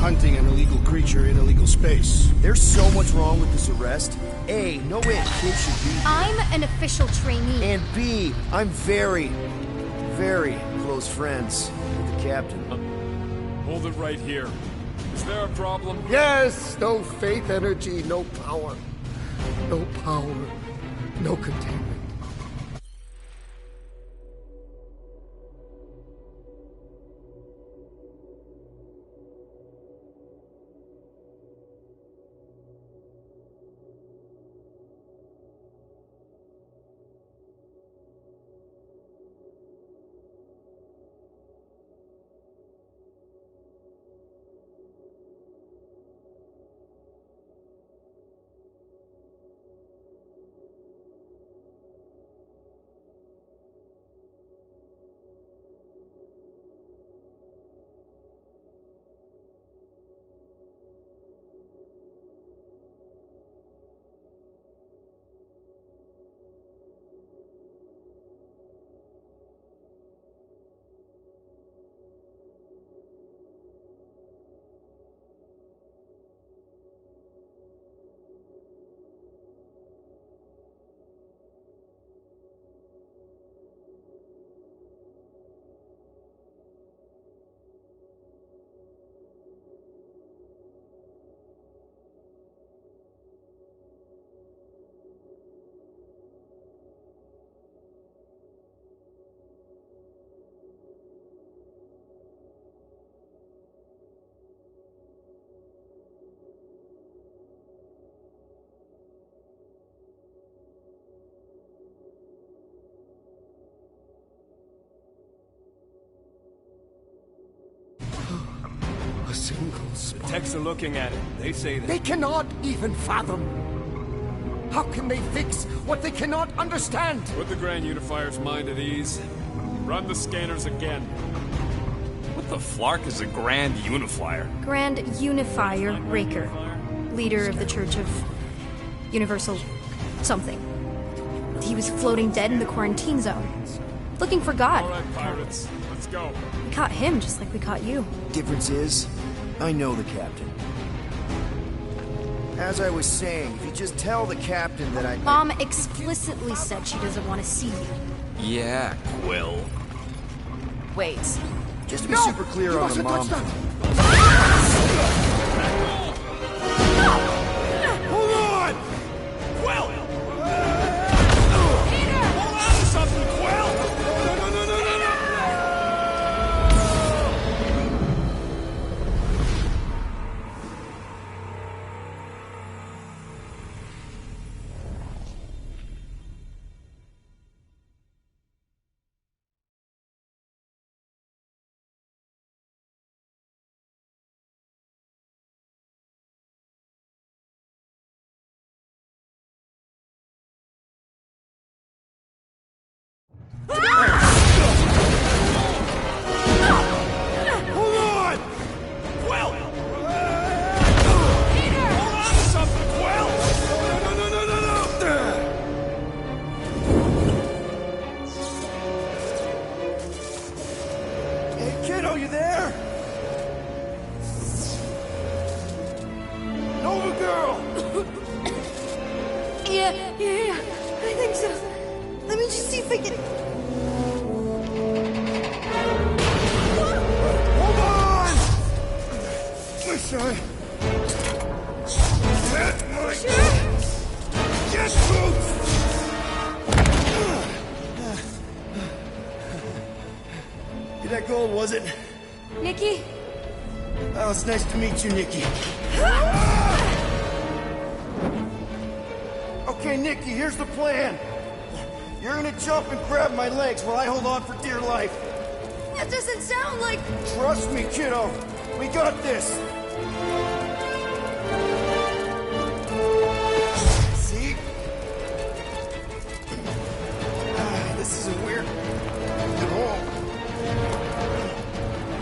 hunting an illegal creature in illegal space. There's so much wrong with this arrest. A, no way a kid should be here. I'm an official trainee. And B, I'm very, very close friends with the captain. Hold it right here. Is there a problem? Yes, no faith energy, no power. No power, no containment. A single spot. The techs are looking at it. They say that. They cannot even fathom. How can they fix what they cannot understand? Put the Grand Unifier's mind at ease. Run the scanners again. What the flark is a Grand Unifier? Grand Unifier Raker, leader of the Church of Universal something. He was floating dead in the quarantine zone, looking for God. All right, pirates. Let's go. We caught him just like we caught you. Difference is, I know the captain. As I was saying, if you just tell the captain that Mom explicitly said she doesn't want to see you. Yeah, Quill. Wait. Just to be super clear on the mom. Hold on! Quill! Hold on to something, Quill! No! Hold on! Quill! Hold on to something, Quill! Hey, kiddo, you there? Nova girl! Yeah. I think so. Let me just see if I can... Hold on! Wish I... Get my... Get boots! That gold, was it? Nikki? Oh, it's nice to meet you, Nikki. Okay, Nikki, here's the plan. You're gonna jump and grab my legs while I hold on for dear life. That doesn't sound like... Trust me, kiddo. We got this. See? This isn't weird at all.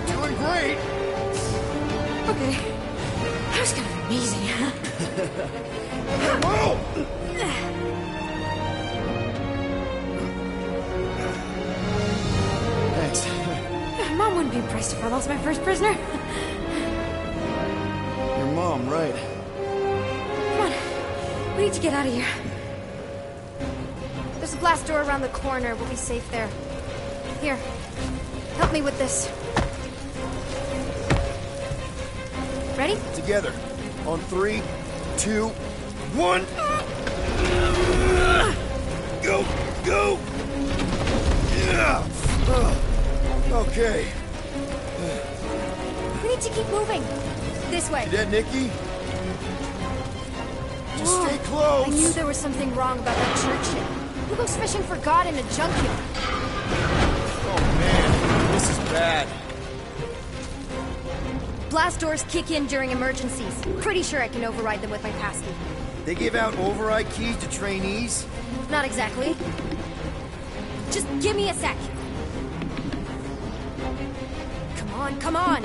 Doing great. Okay. That was kind of amazing, huh? Whoa! Thanks. Mom wouldn't be impressed if I lost my first prisoner. need to get out of here. There's a blast door around the corner. We'll be safe there. Here, help me with this. Ready? Together. On 3, 2, 1. Go! Go! Yeah! Okay. We need to keep moving. This way. You dead, Nikki? Just Whoa. stay close! I knew there was something wrong about that church ship. Who goes fishing for God in a junkyard? Oh man, this is bad. Blast doors kick in during emergencies. Pretty sure I can override them with my passkey. They give out override keys to trainees? Not exactly. Just give me a sec. Come on, come on.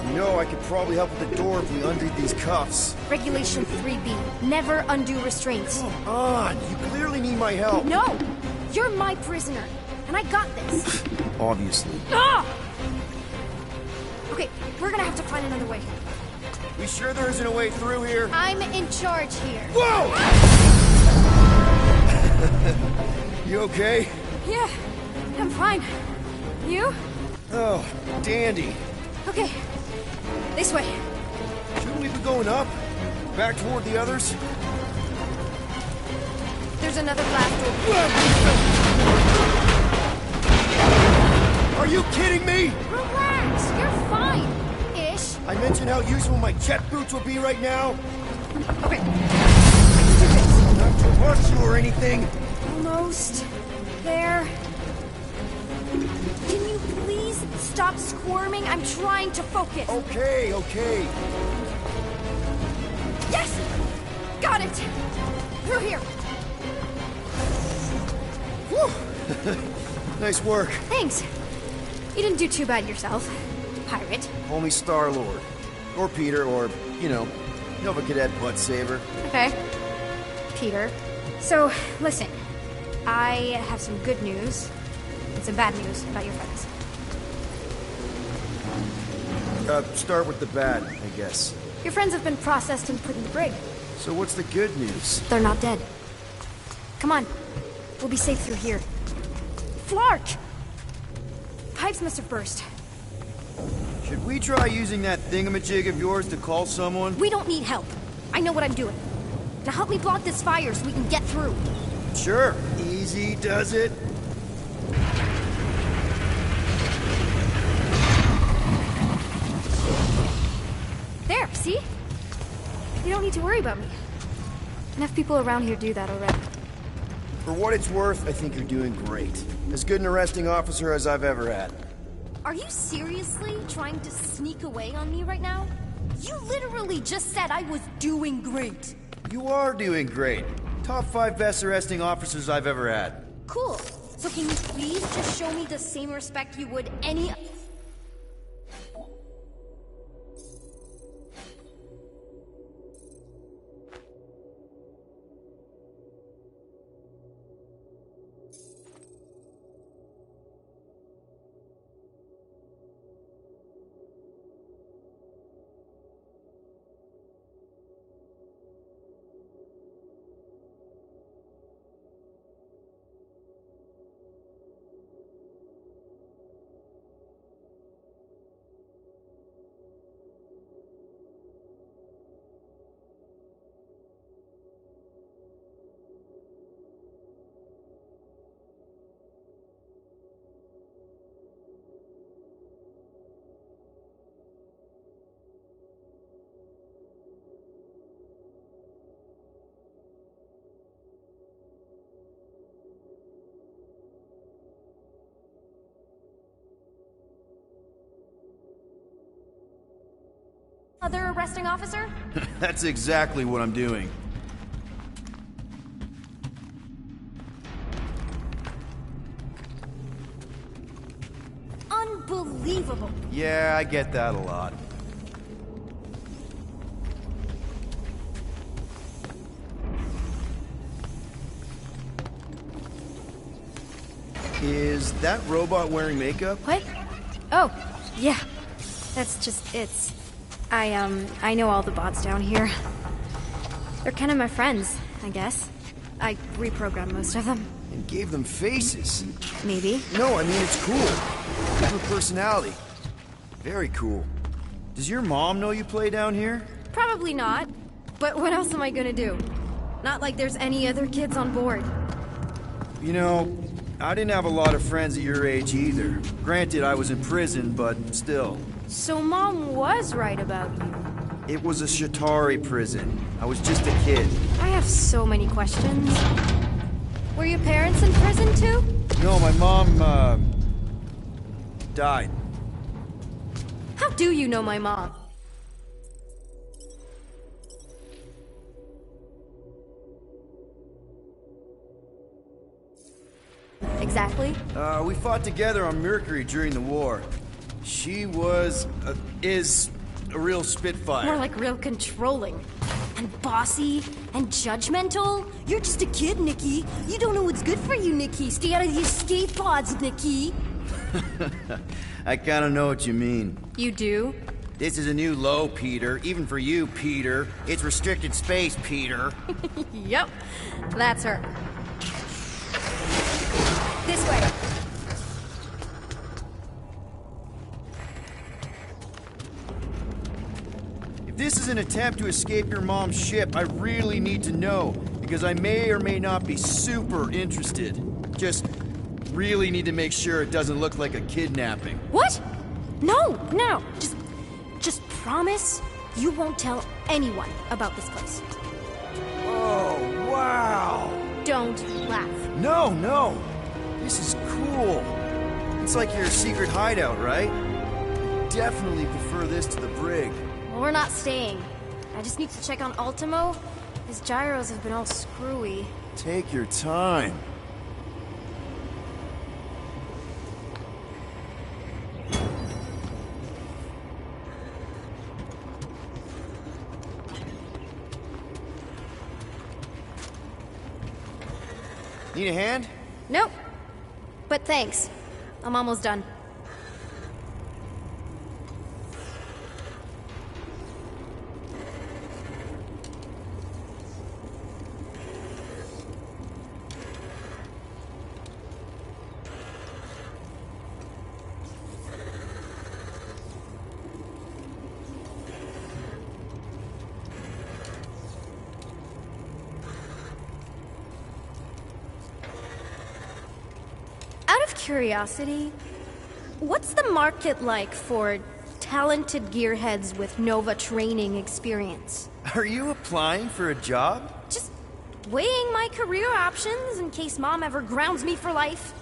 You know, I could probably help with the door if we undid these cuffs. Regulation 3B. Never undo restraints. Come on, you clearly need my help. No! You're my prisoner, and I got this. Obviously. Ah! Okay, we're gonna have to find another way. We sure there isn't a way through here? I'm in charge here. Whoa! You okay? Yeah, I'm fine. You? Oh, dandy. Okay, this way. Shouldn't we be going up? Back toward the others? There's another blast door. Are you kidding me? Relax, you're fine. Ish. I mentioned how useful my jet boots will be right now. Okay. Not to rush you or anything. Almost there. Can you please stop squirming? I'm trying to focus. Okay, okay. Yes! Got it! Through here. Whew. Nice work. Thanks. You didn't do too bad yourself, pirate. Homie Star-Lord. Or Peter, or, you know Nova Cadet Butt Saber. Okay. Peter. So, listen. I have some good news and some bad news about your friends. Start with the bad, I guess. Your friends have been processed and put in the brig. So what's the good news? They're not dead. Come on. We'll be safe through here. Flark! Pipes must have burst. Should we try using that thingamajig of yours to call someone? We don't need help. I know what I'm doing. Now help me block this fire so we can get through. Sure. Easy does it. There, see? You don't need to worry about me. Enough people around here do that already. For what it's worth, I think you're doing great. As good an arresting officer as I've ever had. Are you seriously trying to sneak away on me right now? You literally just said I was doing great. You are doing great. Top 5 best arresting officers I've ever had. Cool. So can you please just show me the same respect you would any... Other arresting officer? That's exactly what I'm doing. Unbelievable. Yeah, I get that a lot. Is that robot wearing makeup? What? Oh, yeah. That's just, it's... I know all the bots down here. They're kind of my friends. I guess. I reprogrammed most of them. And gave them faces. Maybe. No, I mean, it's cool. Give her personality. Very cool. Does your mom know you play down here? Probably not. But what else am I gonna do? Not like there's any other kids on board. You know, I didn't have a lot of friends at your age either. Granted, I was in prison, but still. So Mom was right about you. It was a Shatari prison. I was just a kid. I have so many questions. Were your parents in prison too? No, my mom, died. How do you know my mom? Exactly? We fought together on Mercury during the war. She was, is a real spitfire. More like real controlling. And bossy. And judgmental. You're just a kid, Nikki. You don't know what's good for you, Nikki. Stay out of the escape pods, Nikki. I kinda know what you mean. You do? This is a new low, Peter. Even for you, Peter. It's restricted space, Peter. Yep. That's her. This way. If this is an attempt to escape your mom's ship, I really need to know, because I may or may not be super interested. Just really need to make sure it doesn't look like a kidnapping. What? No, no. Just promise you won't tell anyone about this place. Oh, wow! Don't laugh. No, no! This is cool. It's like your secret hideout, right? Definitely prefer this to the brig. Well, we're not staying. I just need to check on Ultimo. His gyros have been all screwy. Take your time. Need a hand? Nope. But thanks. I'm almost done. Out of curiosity, what's the market like for talented gearheads with Nova training experience? Are you applying for a job? Just weighing my career options in case Mom ever grounds me for life.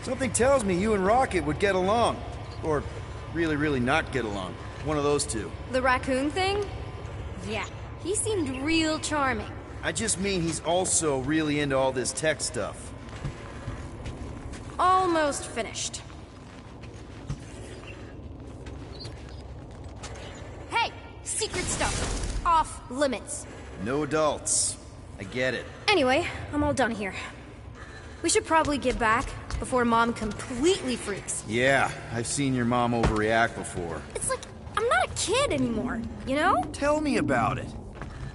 Something tells me you and Rocket would get along. Or really, really not get along. One of those two. The raccoon thing? Yeah, He seemed real charming. I just mean he's also really into all this tech stuff. Almost finished. Hey! Secret stuff. Off limits. No adults. I get it. Anyway, I'm all done here. We should probably get back before Mom completely freaks. Yeah, I've seen your mom overreact before. It's like, I'm not a kid anymore, you know? Tell me about it.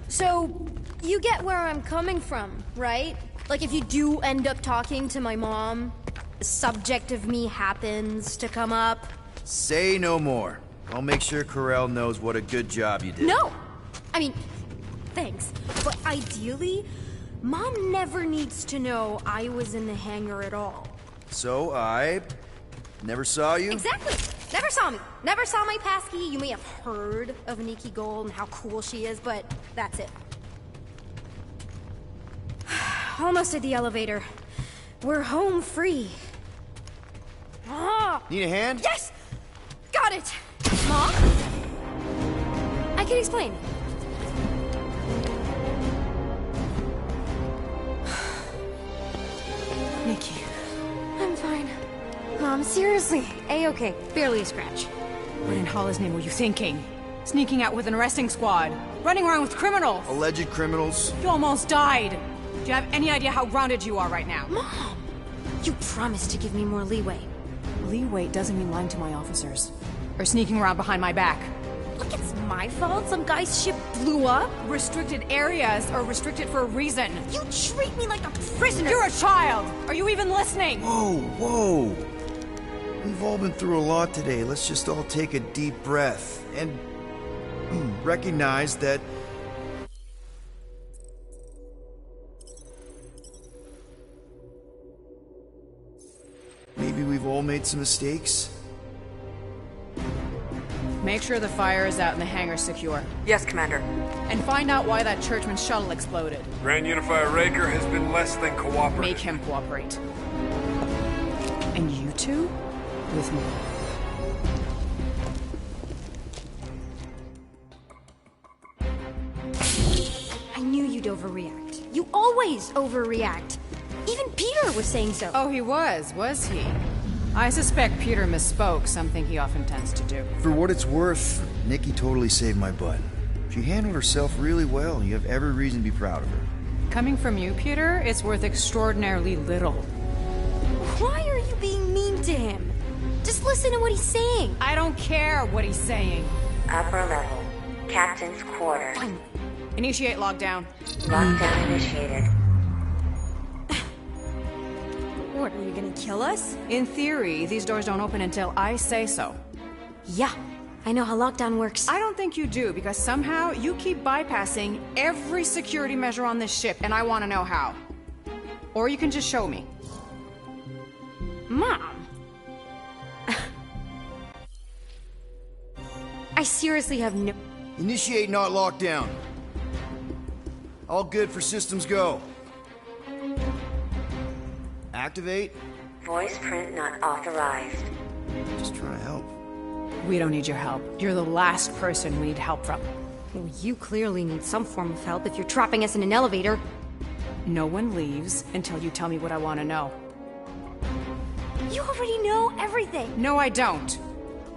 So, you get where I'm coming from, right? Like if you do end up talking to my mom, the subject of me happens to come up. Say no more. I'll make sure Corell knows what a good job you did. No! I mean, thanks. But ideally, Mom never needs to know I was in the hangar at all. So I never saw you? Exactly! Never saw me. Never saw my passkey. You may have heard of Nikki Gold and how cool she is, but that's it. Almost at the elevator. We're home free. Ah! Need a hand? Yes! Got it! Mom? I can explain. Nikki. I'm fine. Mom, seriously. A-okay. Barely a scratch. What in Hollis' name were you thinking? Sneaking out with an arresting squad? Running around with criminals? Alleged criminals? You almost died! Do you have any idea how grounded you are right now? Mom! You promised to give me more leeway. Leeway doesn't mean lying to my officers. Or sneaking around behind my back. Look, it's my fault some guy's ship blew up. Restricted areas are restricted for a reason. You treat me like a prisoner! You're a child! Are you even listening? Whoa, whoa. We've all been through a lot today. Let's just all take a deep breath and recognize that maybe we've all made some mistakes. Make sure the fire is out and the hangar secure. Yes, Commander. And find out why that churchman's shuttle exploded. Grand Unifier Raker has been less than cooperative. Make him cooperate. And you two? With me. I knew you'd overreact. You always overreact. Even Peter was saying so. Oh, he was he? I suspect Peter misspoke, something he often tends to do. For what it's worth, Nikki totally saved my butt. She handled herself really well. You have every reason to be proud of her. Coming from you, Peter, it's worth extraordinarily little. Why are you being mean to him? Just listen to what he's saying. I don't care what he's saying. Upper level. Captain's quarters. Initiate lockdown. Lockdown initiated. What, are you gonna kill us? In theory, these doors don't open until I say so. Yeah, I know how lockdown works. I don't think you do, because somehow you keep bypassing every security measure on this ship, and I want to know how. Or you can just show me. Mom! I seriously have no... Initiate not lockdown. All good for systems go. Activate. Voice print not authorized. Just trying to help. We don't need your help. You're the last person we need help from. Well, you clearly need some form of help if you're trapping us in an elevator. No one leaves until you tell me what I want to know. You already know everything. No, I don't.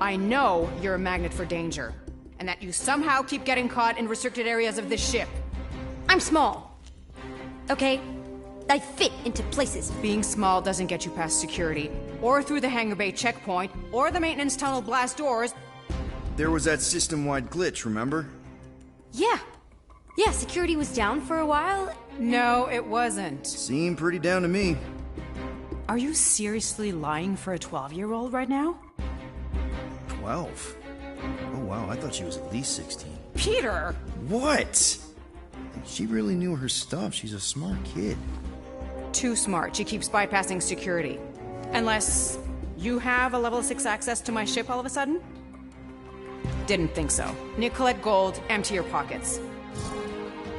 I know you're a magnet for danger, and that you somehow keep getting caught in restricted areas of this ship. I'm small. Okay? I fit into places. Being small doesn't get you past security, or through the hangar bay checkpoint, or the maintenance tunnel blast doors. There was that system-wide glitch, remember? Yeah. Yeah, security was down for a while. No, it wasn't. Seemed pretty down to me. Are you seriously lying for a 12-year-old right now? 12? Oh wow, I thought she was at least 16. Peter! What? She really knew her stuff. She's a smart kid. Too smart. She keeps bypassing security. Unless you have a level 6 access to my ship all of a sudden? Didn't think so. Nicolette Gold, empty your pockets.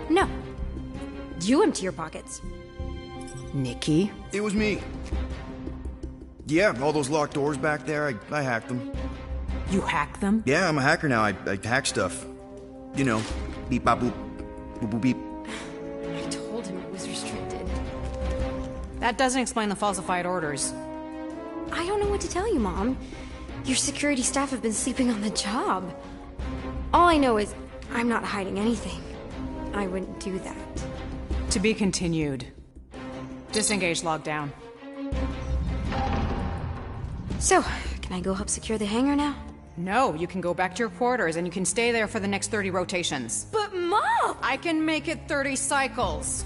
No. You empty your pockets. Nikki? It was me. Yeah, all those locked doors back there, I hacked them. You hacked them? Yeah, I'm a hacker now. I hack stuff. You know, beep bop boop. Beep. I told him it was restricted. That doesn't explain the falsified orders. I don't know what to tell you, Mom. Your security staff have been sleeping on the job. All I know is I'm not hiding anything. I wouldn't do that. To be continued. Disengage lockdown. So, can I go help secure the hangar now? No, you can go back to your quarters and you can stay there for the next 30 rotations. But Mom! I can make it 30 cycles.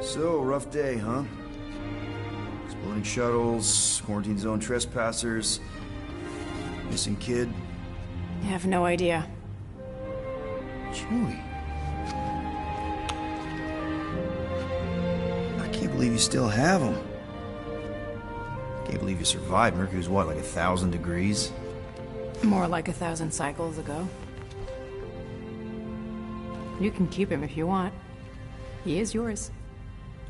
So, rough day, huh? Exploding shuttles, quarantine zone trespassers, missing kid. I have no idea. Chewie. I can't believe you still have him. Can't believe you survived. Mercury's what, like 1,000 degrees? More like 1,000 cycles ago. You can keep him if you want. He is yours.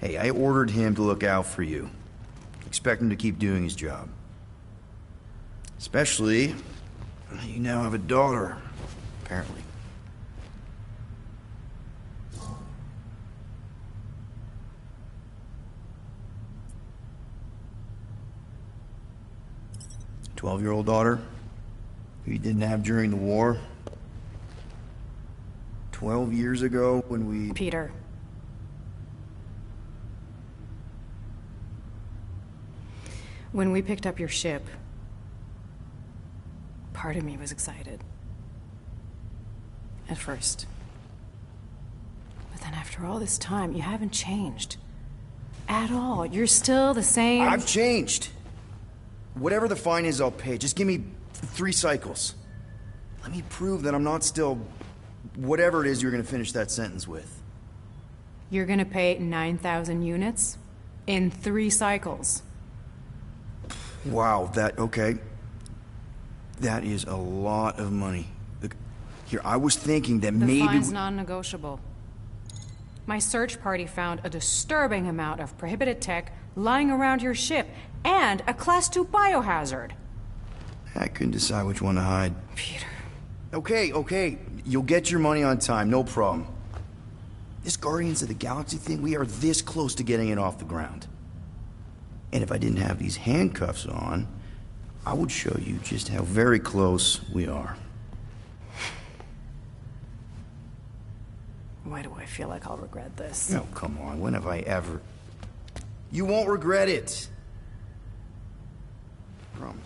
Hey, I ordered him to look out for you. Expect him to keep doing his job. Especially, you now have a daughter, apparently. A 12-year-old daughter who you didn't have during the war. 12 years ago when we... Peter. When we picked up your ship, part of me was excited. At first. But then after all this time, you haven't changed. At all. You're still the same... I've changed. Whatever the fine is, I'll pay. Just give me 3 cycles. Let me prove that I'm not still... whatever it is you're gonna finish that sentence with. You're gonna pay 9,000 units in 3 cycles. Wow, okay. That is a lot of money. Look, here, I was thinking that The maybe... fine's non-negotiable. My search party found a disturbing amount of prohibited tech lying around your ship, and a Class 2 biohazard. I couldn't decide which one to hide. Peter. Okay. You'll get your money on time, no problem. This Guardians of the Galaxy thing, we are this close to getting it off the ground. And if I didn't have these handcuffs on, I would show you just how very close we are. Why do I feel like I'll regret this? Oh, come on, when have I ever... You won't regret it. Promise.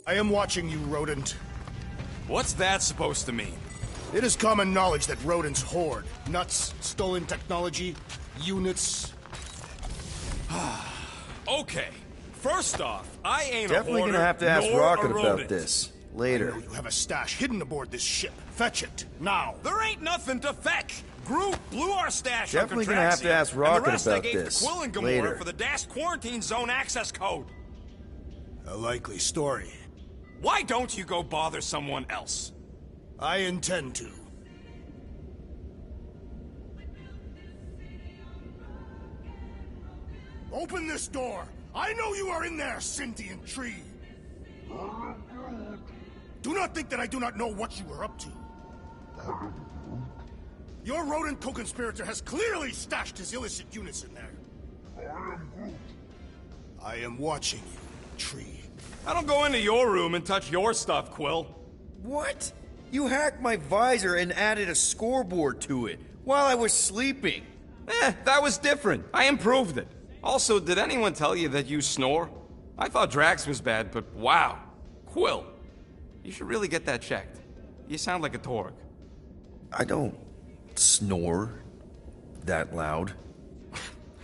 I am watching you, rodent. What's that supposed to mean? It is common knowledge that rodents hoard nuts, stolen technology, units. Okay. First off, I ain't Definitely a hoarder, gonna have to ask nor Rocket a about rodent. this I later. know you have a stash hidden aboard this ship. Fetch it, now. There ain't nothing to fetch. Groot blew our stash Definitely on gonna have to Contraxia, ask and Rocket the rest I about gave this to Quill and Gamora later. for the Dash Quarantine Zone access code. A likely story. Why don't you go bother someone else? I intend to. Open this door! I know you are in there, sentient tree! Do not think that I do not know what you are up to. Your rodent co-conspirator has clearly stashed his illicit units in there. I am watching you, tree. I don't go into your room and touch your stuff, Quill. What? You hacked my visor and added a scoreboard to it while I was sleeping. That was different. I improved it. Also, did anyone tell you that you snore? I thought Drax was bad, but wow. Quill, you should really get that checked. You sound like a Torg. I don't snore that loud.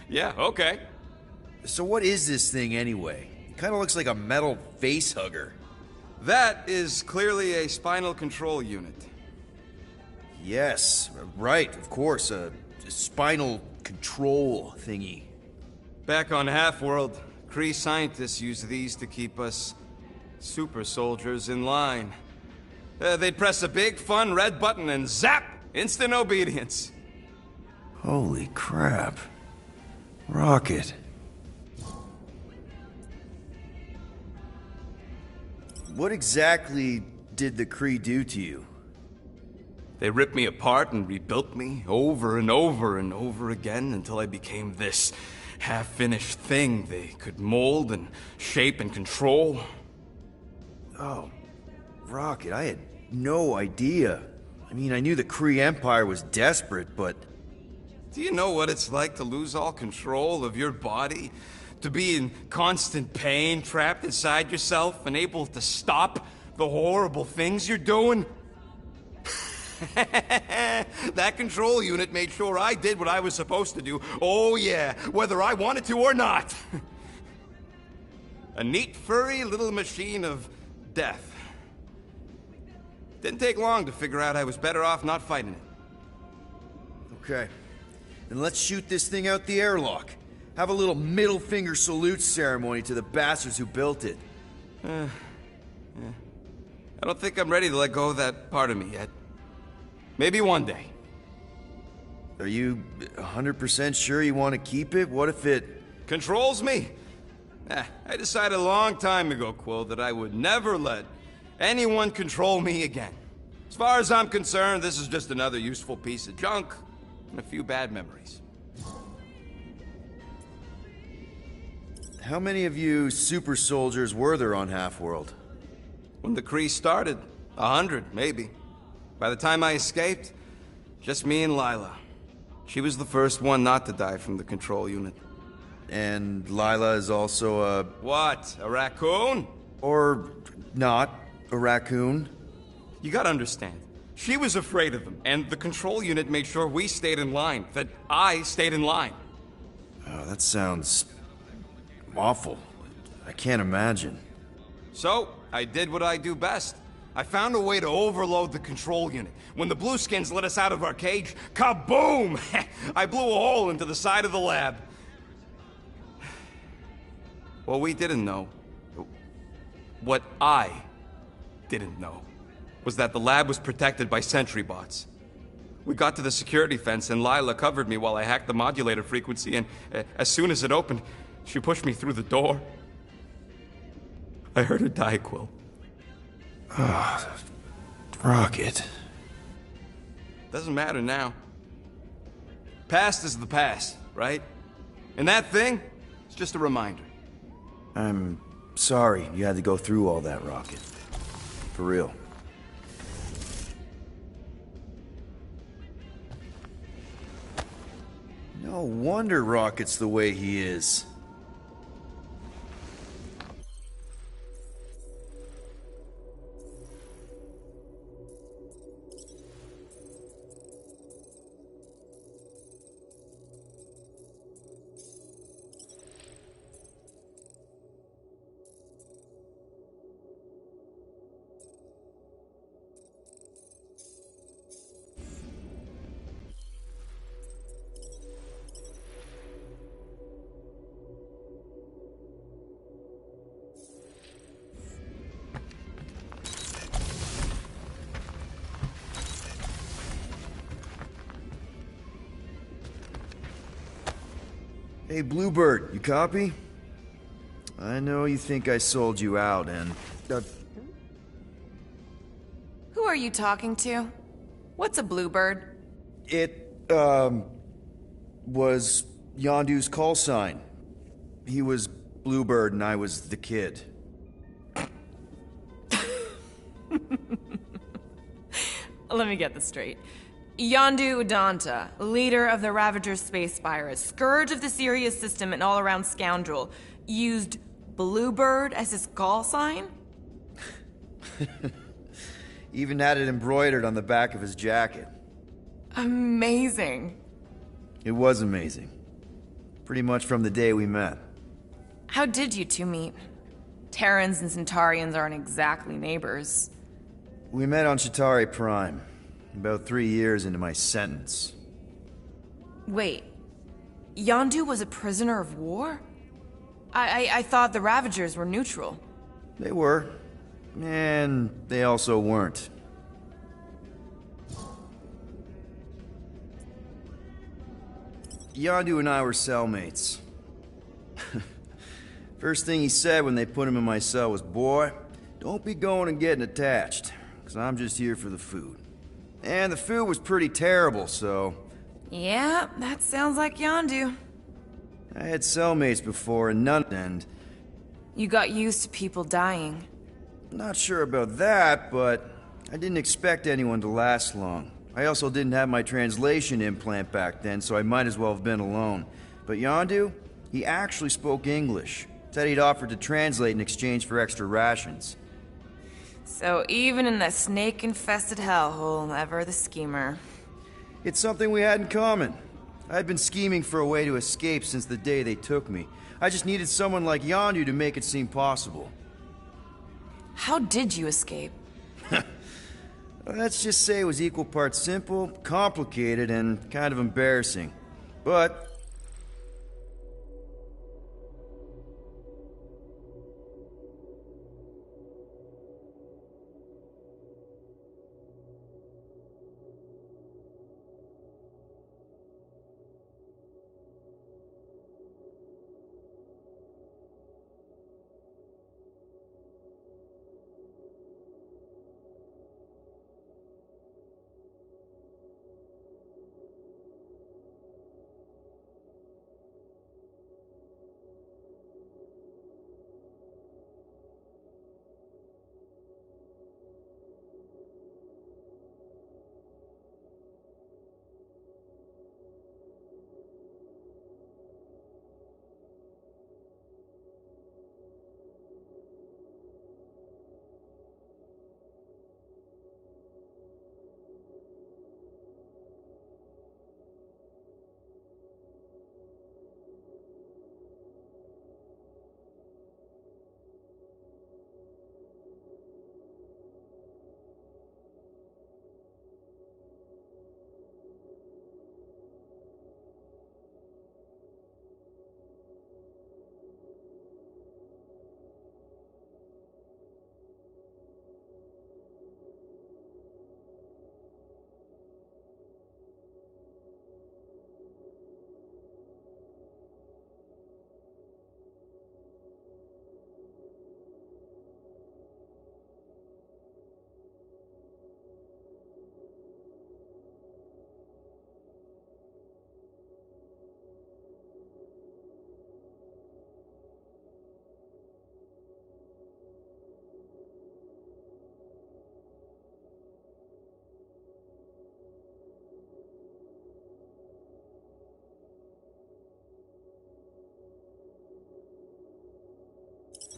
Yeah, okay. So what is this thing anyway? It kind of looks like a metal face hugger. That is clearly a spinal control unit. Yes, right, of course, a spinal control thingy. Back on Half-World, Kree scientists use these to keep us super soldiers in line. They'd press a big, fun red button and zap! Instant obedience. Holy crap. Rocket. What exactly did the Kree do to you? They ripped me apart and rebuilt me over and over and over again until I became this half-finished thing they could mold and shape and control. Oh, Rocket, I had no idea. I mean, I knew the Kree Empire was desperate, but... Do you know what it's like to lose all control of your body? To be in constant pain, trapped inside yourself, unable to stop the horrible things you're doing? That control unit made sure I did what I was supposed to do. Oh yeah, whether I wanted to or not. A neat, furry little machine of death. Didn't take long to figure out I was better off not fighting it. Okay. Then let's shoot this thing out the airlock. Have a little middle finger salute ceremony to the bastards who built it. I don't think I'm ready to let go of that part of me yet. Maybe one day. Are you 100% sure you want to keep it? What if it... Controls me? I decided a long time ago, Quill, that I would never let anyone control me again. As far as I'm concerned, this is just another useful piece of junk and a few bad memories. How many of you super soldiers were there on Half-World? When the Kree started, 100, maybe. By the time I escaped, just me and Lila. She was the first one not to die from the control unit. And Lila is also a... What, a raccoon? Or not a raccoon? You gotta understand. She was afraid of them, and the control unit made sure we stayed in line, that I stayed in line. Oh, that sounds... awful. I can't imagine. So, I did what I do best. I found a way to overload the control unit. When the Blueskins let us out of our cage, kaboom! I blew a hole into the side of the lab. What we didn't know, what I didn't know, was that the lab was protected by sentry bots. We got to the security fence and Lila covered me while I hacked the modulator frequency, and as soon as it opened, she pushed me through the door. I heard her die, Quill. Ah, Rocket. Doesn't matter now. Past is the past, right? And that thing, it's just a reminder. I'm sorry you had to go through all that, Rocket. For real. No wonder Rocket's the way he is. Hey, Bluebird, you copy? I know you think I sold you out, and... Who are you talking to? What's a bluebird? It, was Yondu's call sign. He was Bluebird and I was the kid. Let me get this straight. Yondu Udonta, leader of the Ravager space virus, scourge of the Sirius system and all-around scoundrel, used Bluebird as his call sign? Even had it embroidered on the back of his jacket. Amazing. It was amazing. Pretty much from the day we met. How did you two meet? Terrans and Centaurians aren't exactly neighbors. We met on Chitauri Prime, about 3 years into my sentence. Wait, Yondu was a prisoner of war? I thought the Ravagers were neutral. They were. And they also weren't. Yondu and I were cellmates. First thing he said when they put him in my cell was, "Boy, don't be going and getting attached, because I'm just here for the food." And the food was pretty terrible, so... Yeah, that sounds like Yondu. I had cellmates before, and none... You got used to people dying. Not sure about that, but I didn't expect anyone to last long. I also didn't have my translation implant back then, so I might as well have been alone. But Yondu, he actually spoke English. Said he'd offered to translate in exchange for extra rations. So even in that snake-infested hellhole, ever the schemer. It's something we had in common. I'd been scheming for a way to escape since the day they took me. I just needed someone like Yondu to make it seem possible. How did you escape? Let's just say it was equal parts simple, complicated, and kind of embarrassing. But...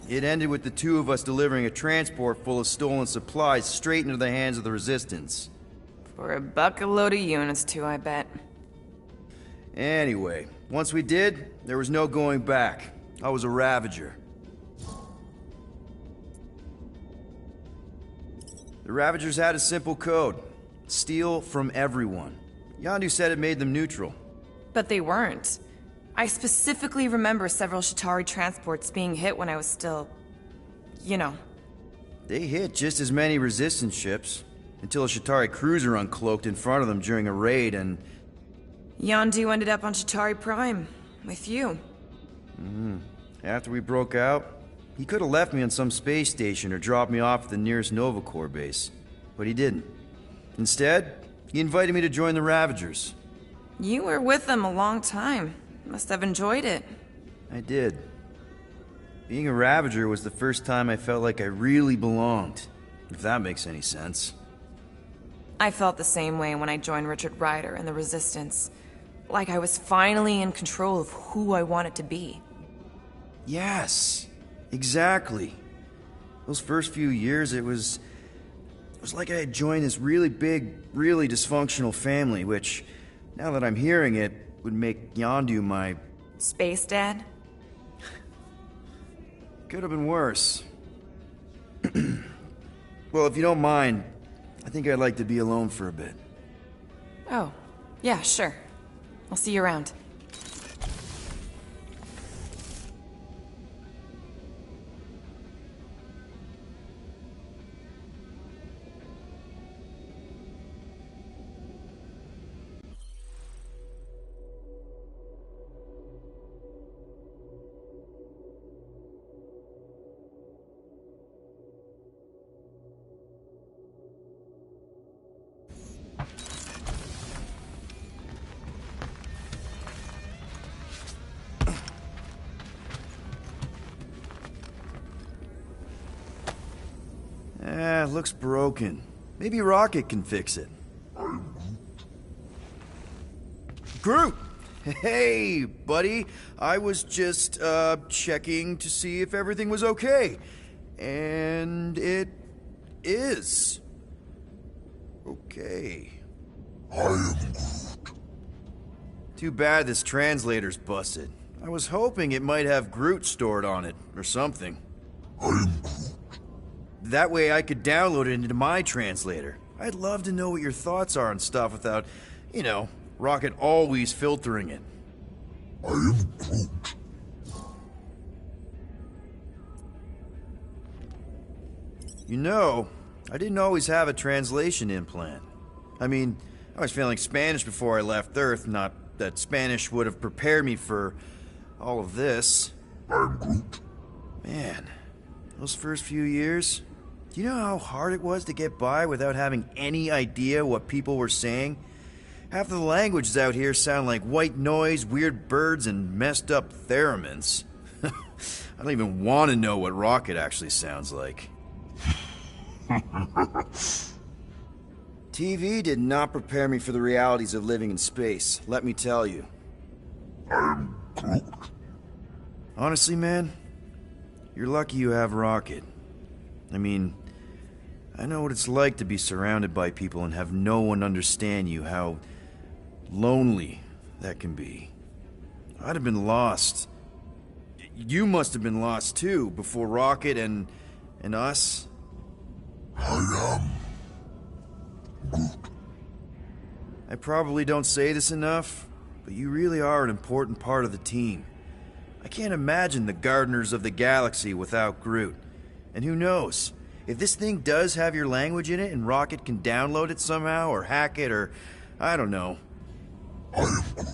It ended with the two of us delivering a transport full of stolen supplies straight into the hands of the Resistance. For a bucket load of units, too, I bet. Anyway, once we did, there was no going back. I was a Ravager. The Ravagers had a simple code. Steal from everyone. Yondu said it made them neutral. But they weren't. I specifically remember several Chitauri transports being hit when I was still... you know. They hit just as many Resistance ships, until a Chitauri cruiser uncloaked in front of them during a raid and... Yondu ended up on Chitauri Prime. with you. After we broke out, he could have left me on some space station or dropped me off at the nearest Nova Corps base. But he didn't. Instead, he invited me to join the Ravagers. You were with them a long time. Must have enjoyed it. I did. Being a Ravager was the first time I felt like I really belonged, if that makes any sense. I felt the same way when I joined Richard Rider and the Resistance. Like I was finally in control of who I wanted to be. Yes, exactly. Those first few years, it was like I had joined this really big, really dysfunctional family, which, now that I'm hearing it, would make Yondu my... Space Dad? Could have been worse. Well, if you don't mind, I think I'd like to be alone for a bit. Oh, yeah, sure. I'll see you around. Looks broken. Maybe Rocket can fix it. Groot! Hey, buddy. I was just, checking to see if everything was okay. And it is. Okay. I am Groot. Too bad this translator's busted. I was hoping it might have Groot stored on it, or something. I am Groot. That way I could download it into my translator. I'd love to know what your thoughts are on stuff without, you know, Rocket always filtering it. I am Groot. You know, I didn't always have a translation implant. I mean, I was feeling Spanish before I left Earth, not that Spanish would have prepared me for all of this. I'm Groot. Man, those first few years, do you know how hard it was to get by without having any idea what people were saying? Half of the languages out here sound like white noise, weird birds, and messed up theremins. I don't even want to know what Rocket actually sounds like. TV did not prepare me for the realities of living in space, let me tell you. I'm Groot. Honestly, man, you're lucky you have Rocket. I mean, I know what it's like to be surrounded by people and have no one understand you, how lonely that can be. I'd have been lost. You must have been lost too, before Rocket and us. I am Groot. I probably don't say this enough, but you really are an important part of the team. I can't imagine the Gardeners of the Galaxy without Groot. And who knows? If this thing does have your language in it and Rocket can download it somehow or hack it or... I don't know. I am Groot.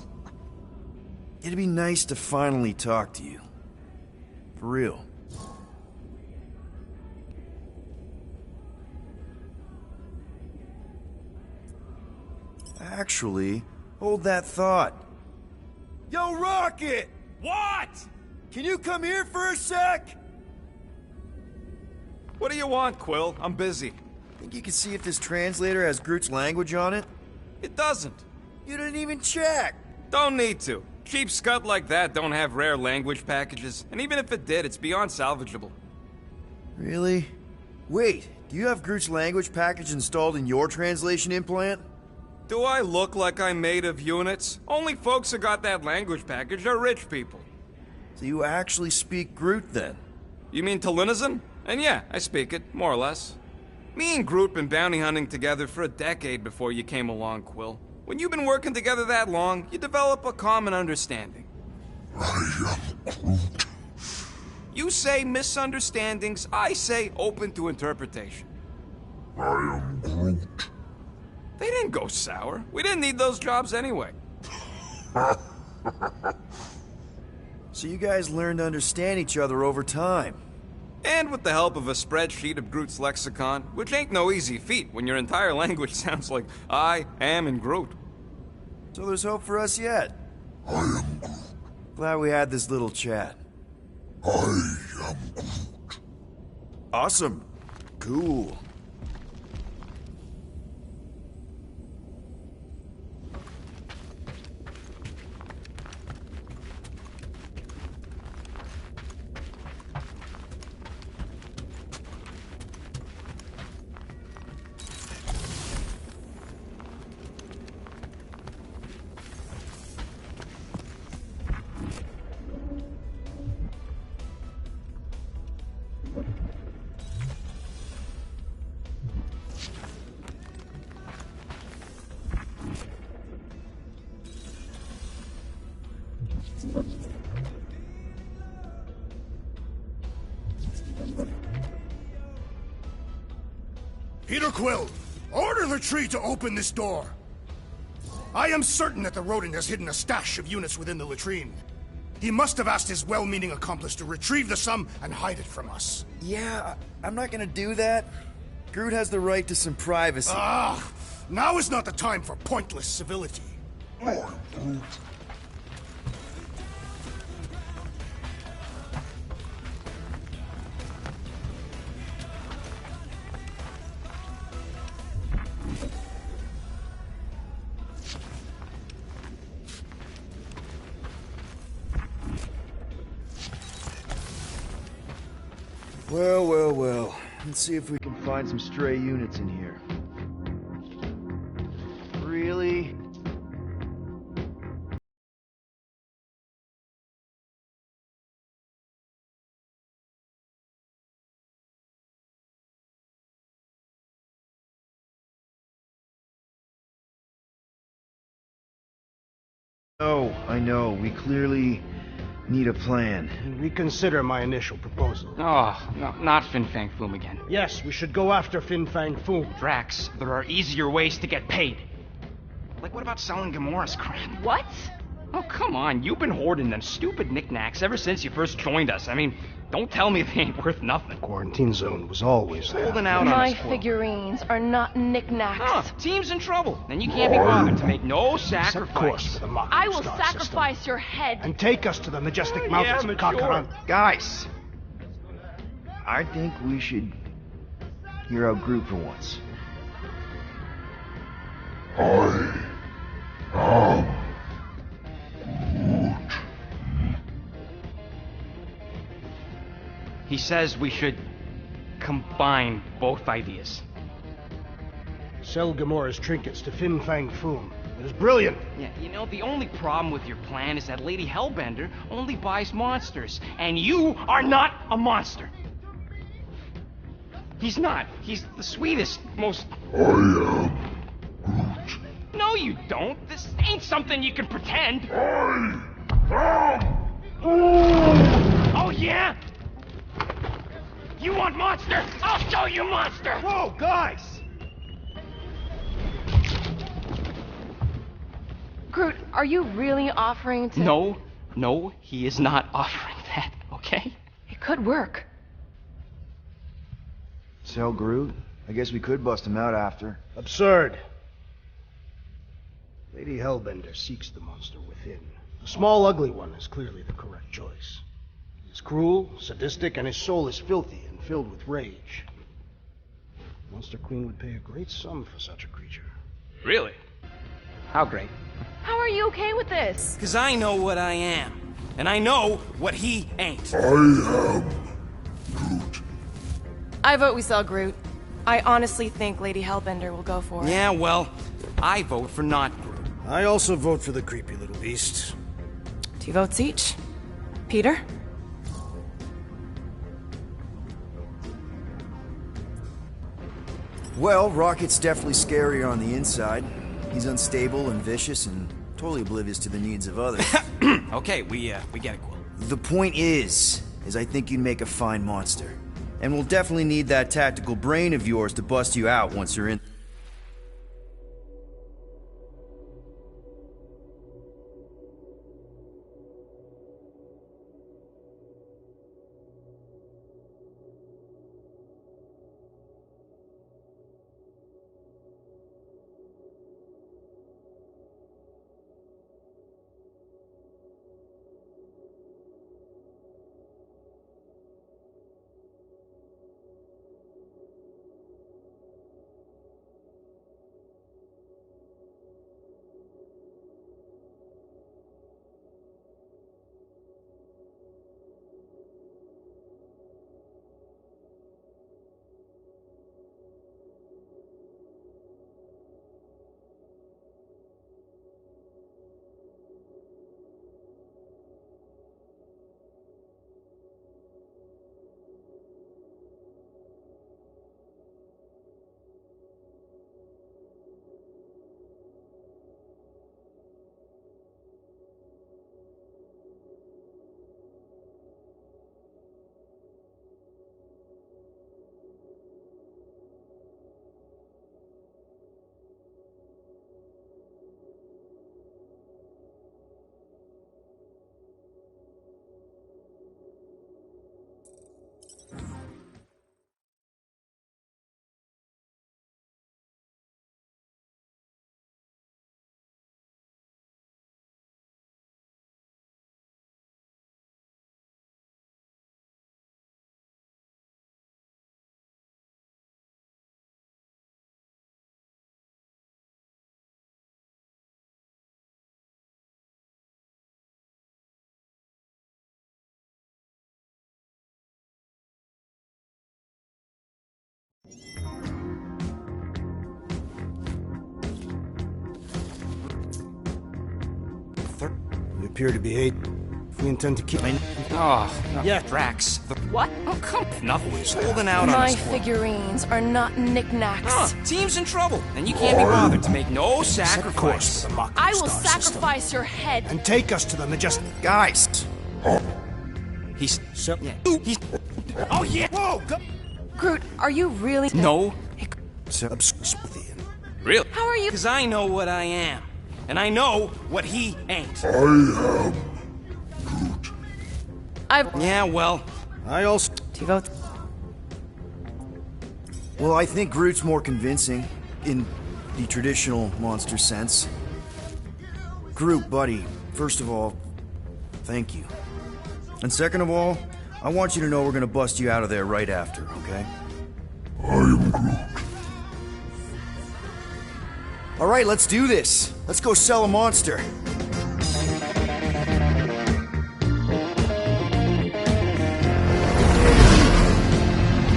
It'd be nice to finally talk to you. For real. Actually, hold that thought. Yo, Rocket! What? Can you come here for a sec? What do you want, Quill? I'm busy. Think you can see if this translator has Groot's language on it? It doesn't. You didn't even check. Don't need to. Cheap scud like that don't have rare language packages, and even if it did, it's beyond salvageable. Really? Wait, do you have Groot's language package installed in your translation implant? Do I look like I'm made of units? Only folks who got that language package are rich people. So you actually speak Groot then? You mean Tolinism? And yeah, I speak it, more or less. Me and Groot been bounty hunting together for a decade before you came along, Quill. When you've been working together that long, you develop a common understanding. I am Groot. You say misunderstandings, I say open to interpretation. I am Groot. They didn't go sour. We didn't need those jobs anyway. So you guys learn to understand each other over time. And with the help of a spreadsheet of Groot's lexicon, which ain't no easy feat when your entire language sounds like I am in Groot. So there's hope for us yet. I am Groot. Glad we had this little chat. I am Groot. Awesome. Cool. Peter Quill, order the tree to open this door. I am certain that the rodent has hidden a stash of units within the latrine. He must have asked his well-meaning accomplice to retrieve the sum and hide it from us. Yeah, I'm not gonna do that. Groot has the right to some privacy. Now is not the time for pointless civility. I'm Groot. Well. Let's see if we can find some stray units in here. Really? Oh, I know. We clearly need a plan. Reconsider my initial proposal. Oh, no, not Fin Fang Foom again. Yes, we should go after Fin Fang Foom. Drax, there are easier ways to get paid. Like, what about selling Gamora's crap? What? Oh, come on. You've been hoarding them stupid knickknacks ever since you first joined us. I mean, don't tell me they ain't worth nothing. Quarantine zone was always there. Holding out on My us, Quill. figurines are not knickknacks. Huh, team's in trouble. Then you can't be bothered to make no sacrifice. Of course, for the Mako I will Star sacrifice system. your head. And take us to the majestic Yeah, mountains of mature. Kakaran. Guys! I think we should hear out Groot for once. I am He says we should combine both ideas. Sell Gamora's trinkets to Fin Fang Foom. It is brilliant. Yeah, you know, the only problem with your plan is that Lady Hellbender only buys monsters, and you are not a monster. He's not. He's the sweetest, most... I am Groot. No, you don't. This ain't something you can pretend. I am Oh, yeah? You want monster? I'll show you monster! Whoa, guys! Groot, are you really offering to... No, he is not offering that, okay? It could work. Sell Groot? I guess we could bust him out after. Absurd. Lady Hellbender seeks the monster within. The small, ugly one is clearly the correct choice. He is cruel, sadistic, and his soul is filthy and filled with rage. Monster Queen would pay a great sum for such a creature. Really? How great? How are you okay with this? Because I know what I am. And I know what he ain't. I am Groot. I vote we sell Groot. I honestly think Lady Hellbender will go for it. Yeah, well, I vote for not Groot. I also vote for the creepy little beast. 2 votes each. Peter? Well, Rocket's definitely scarier on the inside. He's unstable and vicious and totally oblivious to the needs of others. Okay, we get it, Quill. The point is I think you'd make a fine monster. And we'll definitely need that tactical brain of yours to bust you out once you're in. appear to be 8. If we intend to keep... Oh, no. Yeah. Drax. What? Oh, come on. Nothing's holding out on My us. figurines are not knickknacks. Team's in trouble, and you can't be bothered to make no sacrifice. I will sacrifice your head. And take us to the majestic... Guys! He's... Yeah. He's... Oh, yeah! Whoa! Groot, are you really... No. Really? How are you... Because I know what I am. And I know what he ain't. I am Yeah, well... I also... Do you vote? Well, I think Groot's more convincing, in the traditional monster sense. Groot, buddy, first of all, thank you. And second of all, I want you to know we're gonna bust you out of there right after, okay? I am Groot. Alright, let's do this. Let's go sell a monster.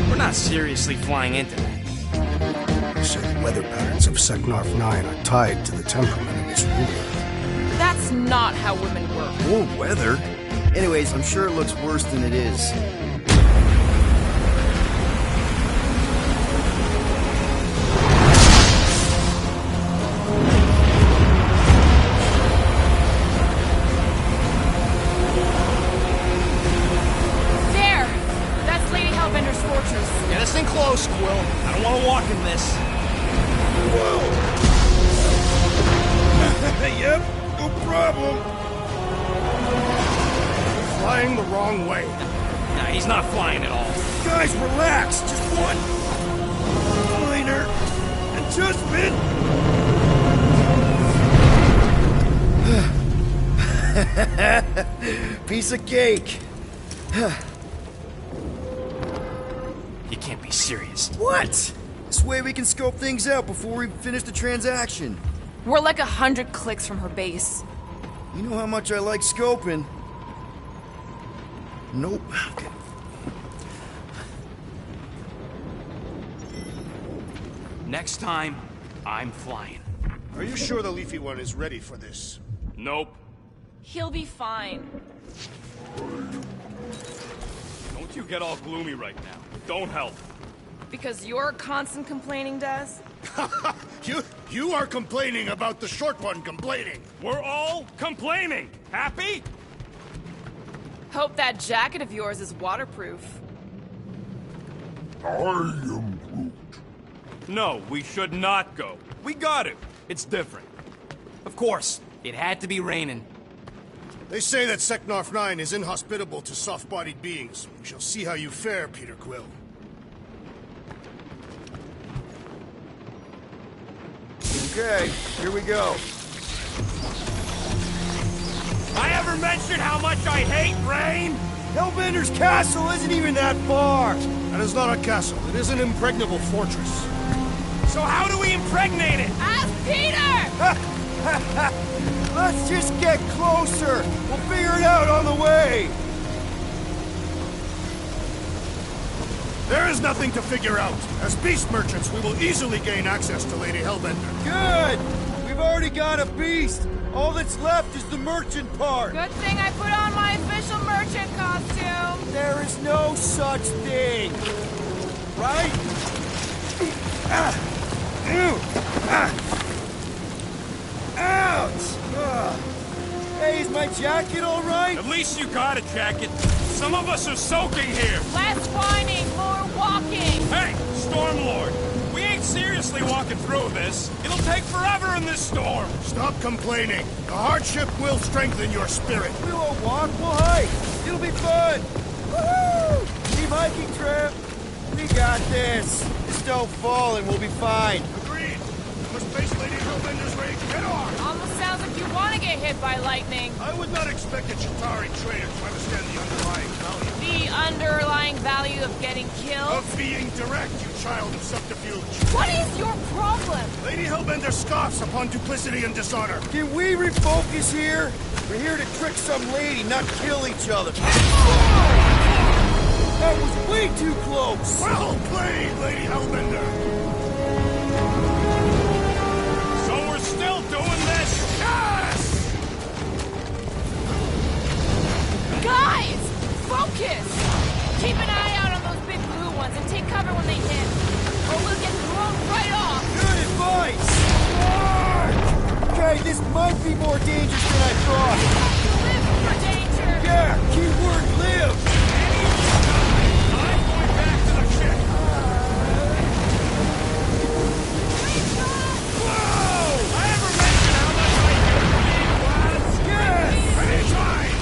We're not seriously flying into that. They say the weather patterns of Seknarf 9 are tied to the temperament of its ruler. That's not how women work. Or weather. Anyways, I'm sure it looks worse than it is. There! That's Lady Hellbender's fortress. Get us in close, Quill. I don't want to walk in this. Yep, no problem. Flying the wrong way. Nah, he's not flying at all. Guys, relax. Just one minor adjustment. Piece of cake. You can't be serious. What? This way we can scope things out before we finish the transaction. We're like 100 clicks from her base. You know how much I like scoping. Nope. Okay. Next time, I'm flying. Are you sure the Leafy One is ready for this? Nope. He'll be fine. Don't you get all gloomy right now. Don't help. Because you're constant complaining, Des? You are complaining about the short one complaining. We're all complaining. Happy? Hope that jacket of yours is waterproof. I am Groot. No, we should not go. We got it. It's different. Of course, it had to be raining. They say that Seknarf 9 is inhospitable to soft-bodied beings. We shall see how you fare, Peter Quill. Okay, here we go. I ever mentioned how much I hate rain? Hellbender's castle isn't even that far. That is not a castle. It is an impregnable fortress. So how do we impregnate it? Ask Peter! Let's just get closer. We'll figure it out on the way. There is nothing to figure out. As beast merchants, we will easily gain access to Lady Hellbender. Good. We've already got a beast. All that's left is the merchant part. Good thing I put on my official merchant costume. There is no such thing. Right? Ouch! Hey, is my jacket all right? At least you got a jacket. Some of us are soaking here. Less whining, more walking. Hey, Stormlord. We ain't seriously walking through this. It'll take forever in this storm. Stop complaining. The hardship will strengthen your spirit. We won't walk, we'll hike. It'll be fun. Woohoo! Team hiking trip. We got this. Just don't fall and we'll be fine. Agreed. We must face Lady Hellbender's rage head on. Almost sounds like you want to get hit by lightning. I would not expect a Chitauri trader to understand the underlying value. The underlying value of getting killed? Of being direct, you child of subterfuge. What is your problem? Lady Hellbender scoffs upon duplicity and dishonor. Can we refocus here? We're here to trick some lady, not kill each other. That was way too close! Well played, Lady Hellbender! So we're still doing this? Yes! kiss. Keep an eye out on those big blue ones and take cover when they hit. Or we'll get thrown right off. Good advice! Okay, this might be more dangerous than I thought. Live for danger. Yeah, keyword live! I'm going back to the ship. Whoa! I ever mentioned how much I hate being lads? Yes! Anytime!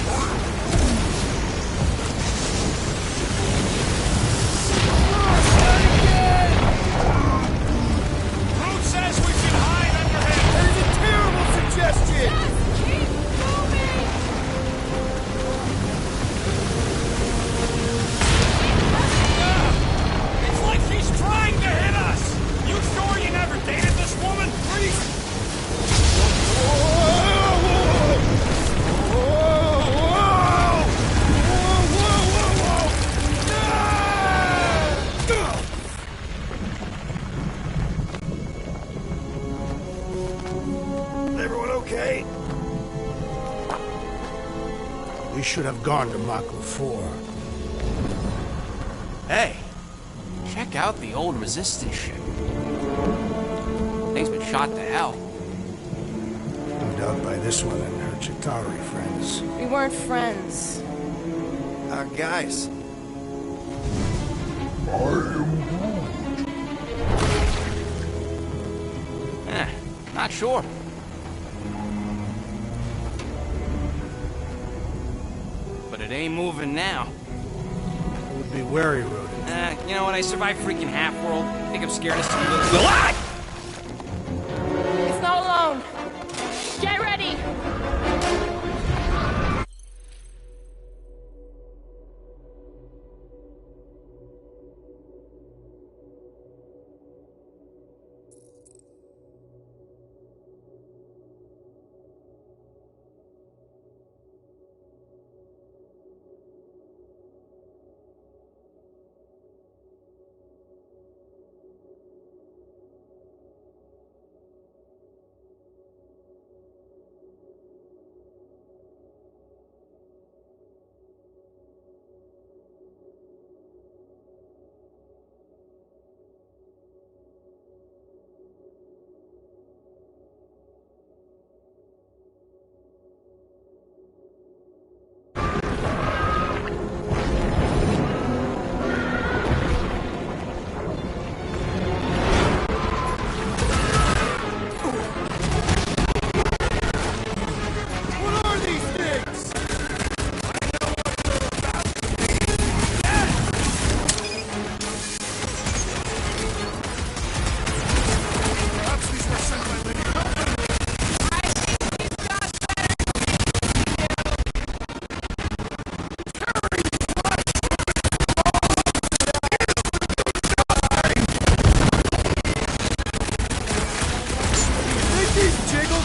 Groot says we should hide under him. That is a terrible suggestion! Just keep moving. It's like he's trying to hit us! You sure you never dated this woman? Everyone okay? We should have gone to Mako 4. Hey, check out the old Resistance ship. Thing's been shot to hell. No doubt by this one and her Chitauri friends. We weren't friends. Guys. Not sure. But it ain't moving now. Would be wary, Rodin. You know what? I survived freaking Half-World. I think I'm scared as to little. Ah! It's not alone. Get ready.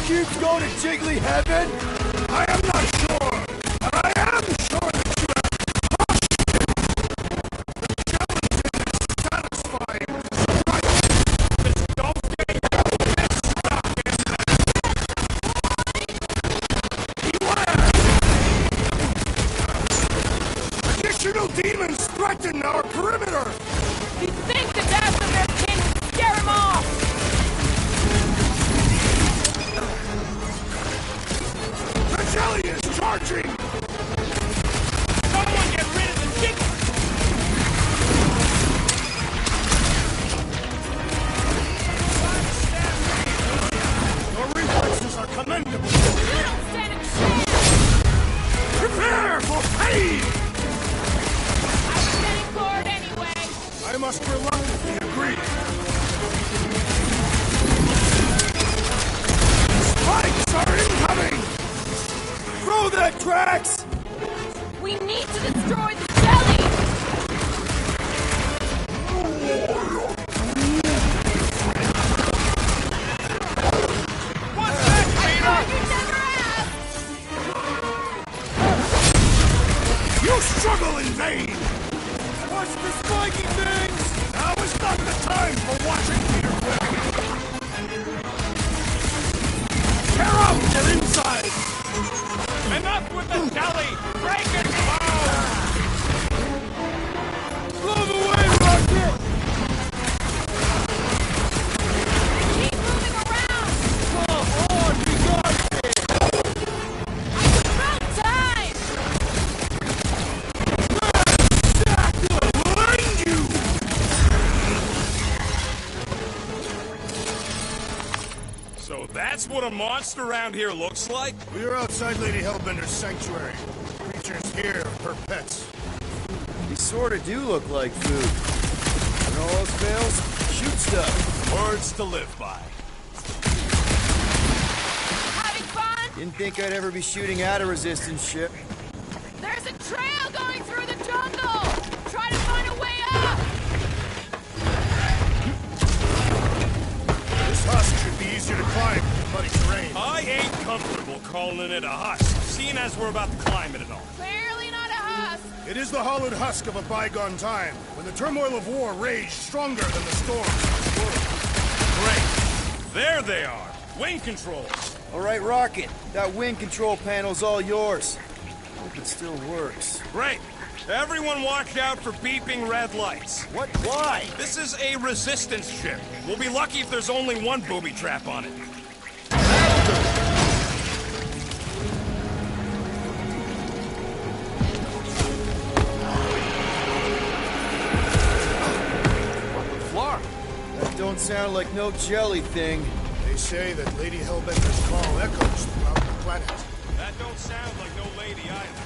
Cubes go to Jiggly Heaven? I am not sure, but I am sure that you have crushed him. The challenge is satisfying. Just don't get your head stuck in there. Beware! Additional demons threaten our perimeter! You think the death of their king would scare him off? Jelly is charging! Someone get rid of the chicken! Your reflexes are commendable! You don't stand a chance! Prepare for pain! I'm getting bored anyway! I must reluctantly agree. Spikes are incoming! Throw that, Drax! We need to destroy the jelly! What's that, Peter? You never asked! You struggle in vain! Watch the spiky things! Now is not the time for watching Peter Quill! Tear up their insides! Enough with the jelly! Break it, Pow! That's what a monster around here looks like? We are outside Lady Hellbender's sanctuary. Creatures here are her pets. They sorta do look like food. When all else fails, shoot stuff. Words to live by. Having fun? Didn't think I'd ever be shooting at a resistance ship. There's a trail going through the jungle! Try to find a way up! This husk should be easier to climb than muddy terrain. I ain't comfortable calling it a husk, seeing as we're about to climb it and all. Clearly not a husk! It is the hollowed husk of a bygone time, when the turmoil of war raged stronger than the storms of this world. Great. There they are. Wing controls. All right, Rocket. That wind control panel's all yours. Hope it still works. Great. Everyone watch out for beeping red lights. What? Why? This is a resistance ship. We'll be lucky if there's only one booby trap on it. Flar. That don't sound like no jelly thing. They say that Lady Hellbender's call echoes throughout the planet. That don't sound like no lady either.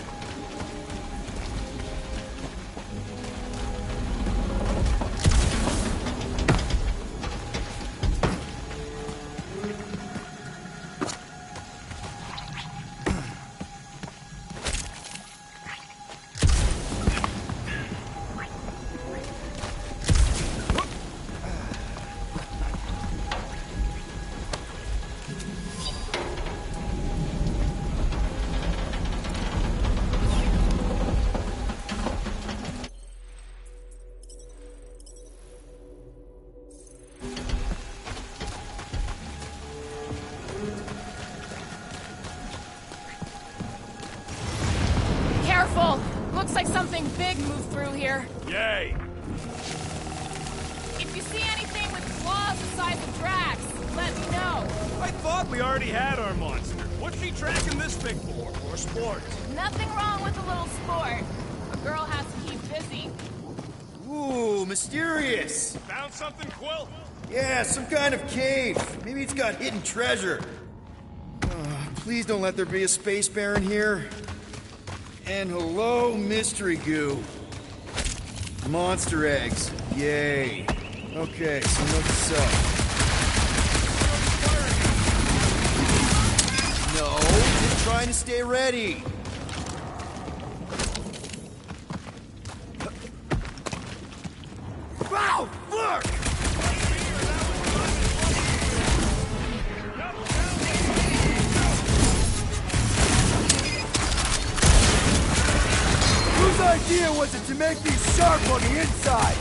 Careful! Looks like something big moved through here. Yay! If you see anything with claws the size of Drax, let me know. I thought we already had our monster. What's she tracking this thing for? For sport. Nothing wrong with a little sport. A girl has to keep busy. Ooh, mysterious. Found something, Quill? Yeah, some kind of cave. Maybe it's got hidden treasure. Please don't let there be a space baron here. And hello, mystery goo. Monster eggs. Yay. Okay, so look this up. No, just trying to stay ready. Wow, look! Whose idea was it to make these sharp on the inside?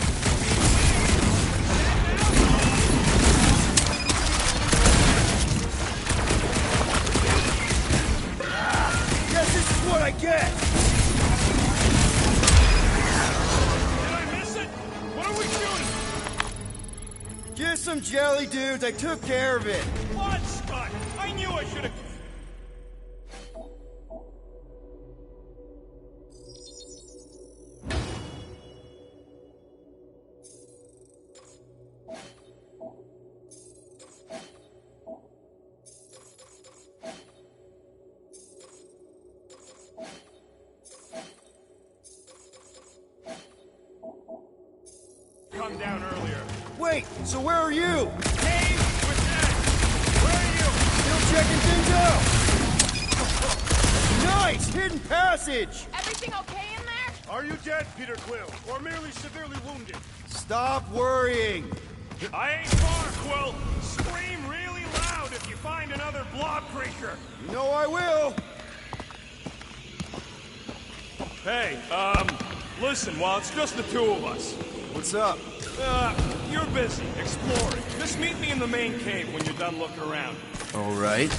Guess this is what I get! Did I miss it? What are we shooting? Just some jelly dudes, I took care of it. Blood spot! I knew I should have... come down earlier. Wait, so where are you? Cave with that! Where are you? Still checking things out! Nice! Hidden passage! Everything okay in there? Are you dead, Peter Quill, or merely severely wounded? Stop worrying! I ain't far, Quill. Scream really loud if you find another blob creature. You know I will! Hey, listen, while it's just the two of us. What's up? You're busy, exploring. Just meet me in the main cave when you're done looking around. All right.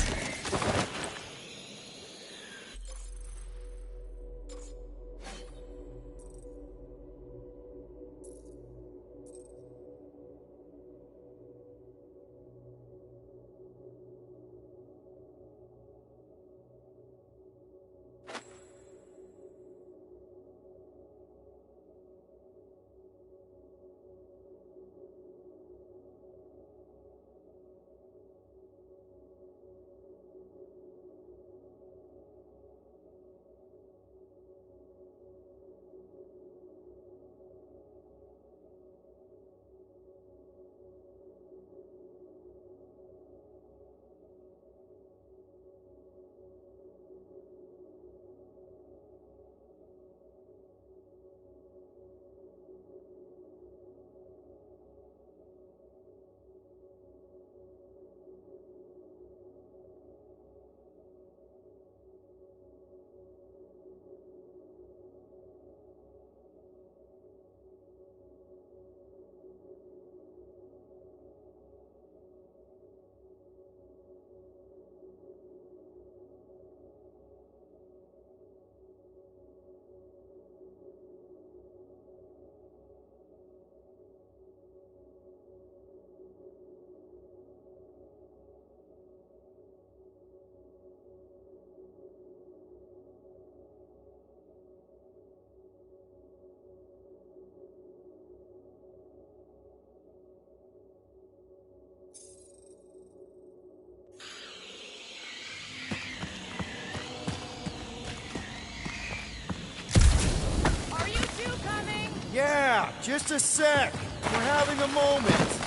Yeah, just a sec. We're having a moment.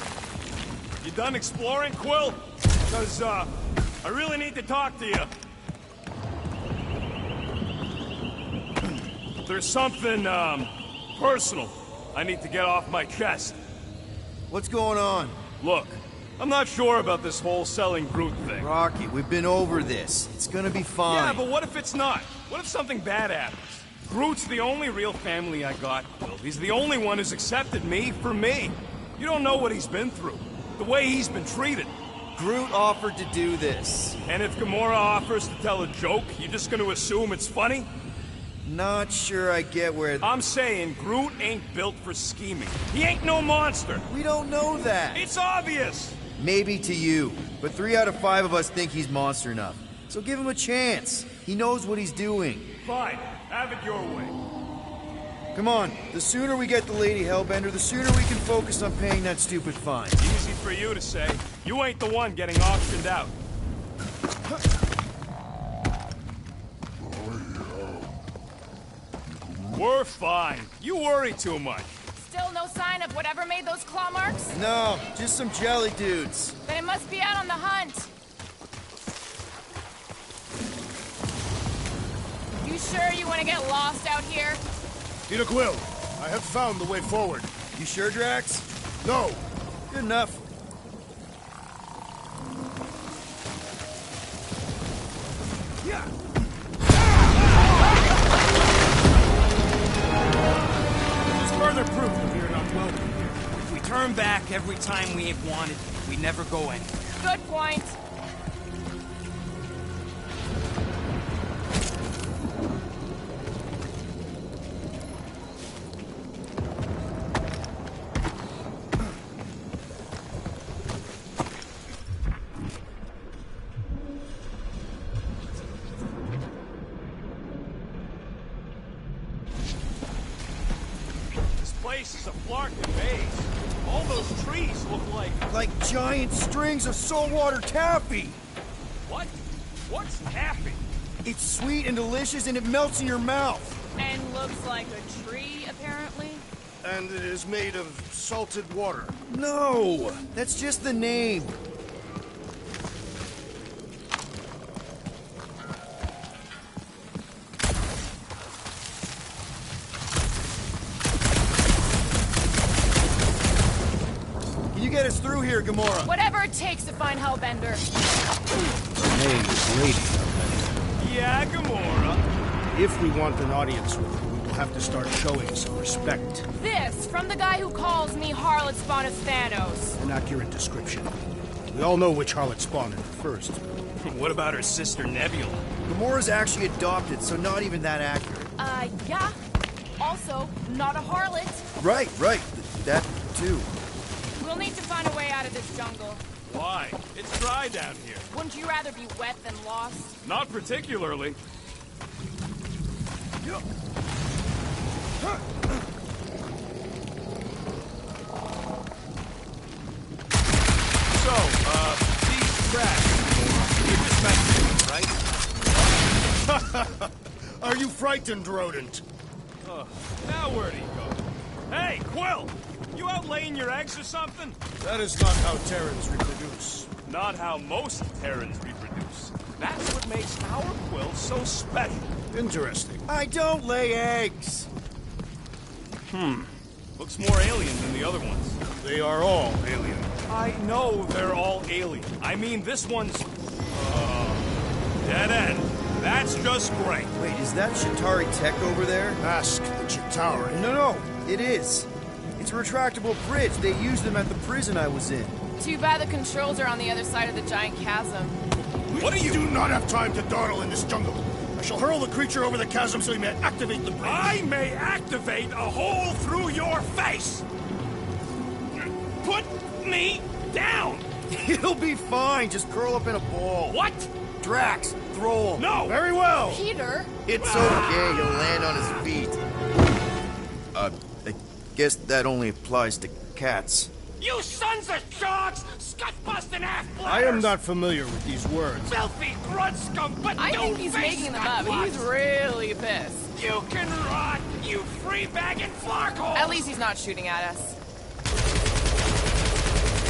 You done exploring, Quill? Because, I really need to talk to you. There's something, personal I need to get off my chest. What's going on? Look, I'm not sure about this whole selling Groot thing. Rocky, we've been over this. It's gonna be fine. Yeah, but what if it's not? What if something bad happens? Groot's the only real family I got, Quill. He's the only one who's accepted me for me. You don't know what he's been through. The way he's been treated. Groot offered to do this. And if Gamora offers to tell a joke, you just gonna assume it's funny? Not sure I get where... I'm saying Groot ain't built for scheming. He ain't no monster. We don't know that. It's obvious. Maybe to you, but 3 out of 5 of us think he's monster enough. So give him a chance. He knows what he's doing. Fine. Have it your way. Come on. The sooner we get the Lady Hellbender, the sooner we can focus on paying that stupid fine. Easy for you to say. You ain't the one getting auctioned out. We're fine. You worry too much. Still no sign of whatever made those claw marks? No, just some jelly dudes. Then it must be out on the hunt. You sure you want to get lost out here? Peter Quill, I have found the way forward. You sure, Drax? No. Good enough. Yeah. Just further proof that we are not welcome here. If we turn back every time we ain't wanted, we never go anywhere. Good point. This is a Flarkin maze. All those trees look like... Like giant strings of saltwater taffy. What? What's taffy? It's sweet and delicious and it melts in your mouth. And looks like a tree, apparently. And it is made of salted water. No, that's just the name. Get us through here, Gamora. Whatever it takes to find Hellbender. Her name is Lady Hellbender. Yeah, Gamora. If we want an audience with her, we will have to start showing some respect. This, from the guy who calls me Harlot Spawn of Thanos. An accurate description. We all know which harlot spawned her first. What about her sister Nebula? Gamora's actually adopted, so not even that accurate. Yeah. Also, not a harlot. Right. That, too. We'll need to find a way out of this jungle. Why? It's dry down here. Wouldn't you rather be wet than lost? Not particularly. So, these tracks, you just met me, right? Are you frightened, rodent? Now where'd he go? Hey, Quill! You out laying your eggs or something? That is not how Terrans reproduce. Not how most Terrans reproduce. That's what makes our Quill so special. Interesting. I don't lay eggs. Looks more alien than the other ones. They are all alien. I know they're all alien. I mean, this one's... dead end. That's just great. Wait, is that Chitauri tech over there? Ask the Chitauri. No, it is. It's a retractable bridge. They used them at the prison I was in. Too bad the controls are on the other side of the giant chasm. What do do not have time to dawdle in this jungle. I shall hurl the creature over the chasm so he may activate the bridge. I may activate a hole through your face! Put me down! It'll be fine. Just curl up in a ball. What? Drax, throw him. No! Very well. Peter? It's okay. He'll land on his feet. I guess that only applies to cats. You sons of dogs! Scut-busting half-blooders! I am not familiar with these words. Filthy grunt scum, but I think he's making them up. He's really pissed. You can rot! You free-bagging flarkhole! At least he's not shooting at us.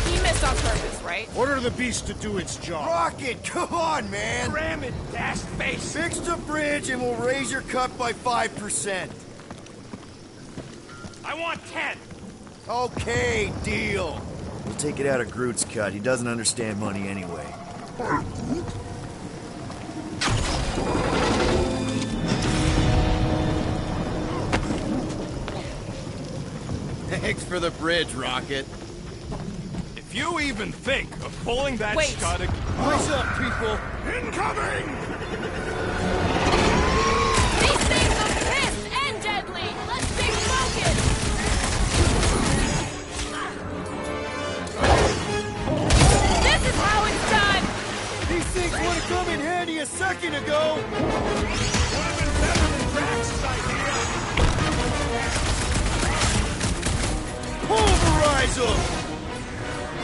He missed on purpose, right? Order the beast to do its job. Rocket, come on, man! Ram it, dash face! Fix the bridge and we'll raise your cut by 5%. I want 10! Okay, deal. We'll take it out of Groot's cut. He doesn't understand money anyway. Thanks for the bridge, Rocket. If you even think of pulling that Wait. shot again... What's up, people? Incoming! These things are pissed and deadly! Let's stay focused! This is how it's done! These things would have come in handy a second ago! Would have been better than Drax's idea! Pulverize them!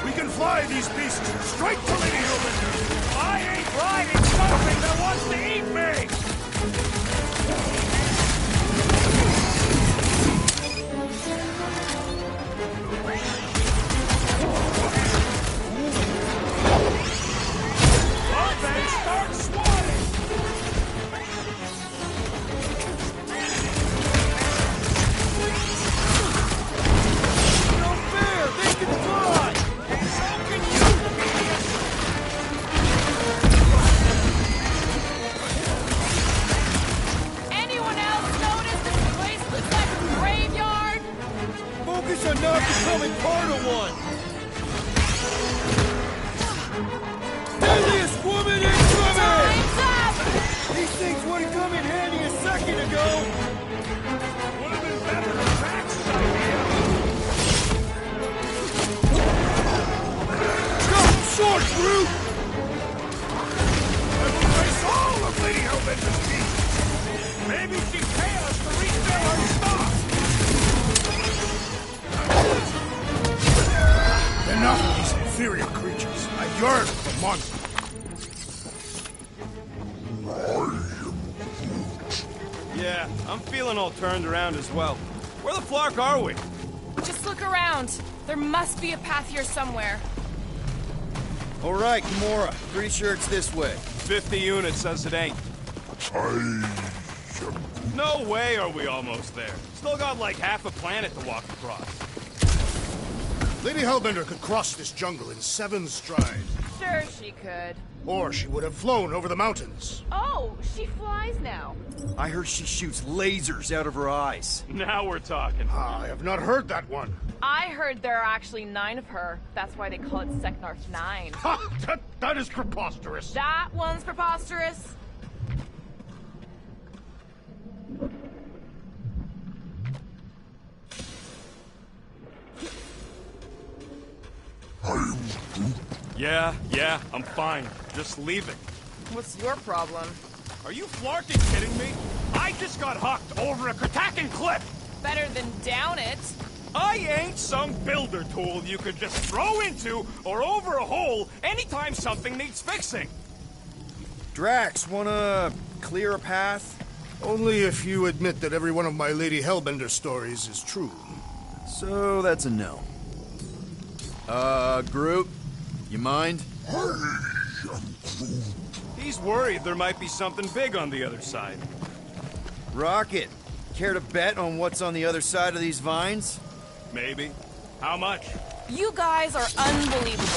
We can fly these beasts straight to Lady Hellbender. I ain't riding something that wants to eat me! Up and start swatting! No fair! They can fly! So can you, idiot! Anyone else notice this place looks like a graveyard? Focus on not becoming part of one! Deadliest woman incoming! Time's up! These things would have come in handy a second ago! Would have been better than Drax's idea! Stop short, Groot! I will race all of Lady Hellbender's beasts. Maybe she'd pay us to refill our stock! Enough of these inferior creatures. I yearn for monsters. Yeah, I'm feeling all turned around as well. Where the flark are we? Just look around. There must be a path here somewhere. All right, Gamora. Pretty sure it's this way. 50 units says it ain't. No way are we almost there. Still got like half a planet to walk across. Lady Hellbender could cross this jungle in 7 strides. Sure she could. Or she would have flown over the mountains. Oh, she flies now. I heard she shoots lasers out of her eyes. Now we're talking. I have not heard that one. I heard there are actually 9 of her. That's why they call it Seknarf 9. Ha! That is preposterous. That one's preposterous. Yeah, I'm fine. Just leave it. What's your problem? Are you flarking kidding me? I just got hucked over a Kratakan cliff! Better than down it. I ain't some builder tool you could just throw into or over a hole anytime something needs fixing. Drax, wanna clear a path? Only if you admit that every one of my Lady Hellbender stories is true. So that's a no. Groot, you mind? He's worried there might be something big on the other side. Rocket, care to bet on what's on the other side of these vines? Maybe. How much? You guys are unbelievable.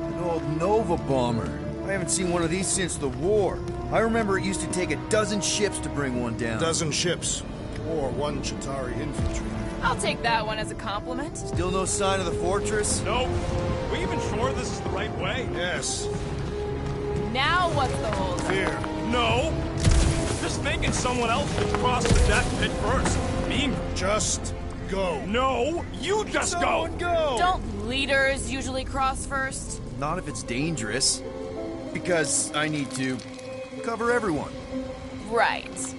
An old Nova bomber. I haven't seen one of these since the war. I remember it used to take a dozen ships to bring one down. A dozen ships. Or 1 Chitauri infantry. I'll take that one as a compliment. Still no sign of the fortress? Nope. We even sure this is the right way? Yes. Now what's the hold? Fear. No. Just thinking someone else would cross the death pit first. Me? Just go. No, you just Someone go! Don't leaders usually cross first? Not if it's dangerous. Because I need to cover everyone. Right.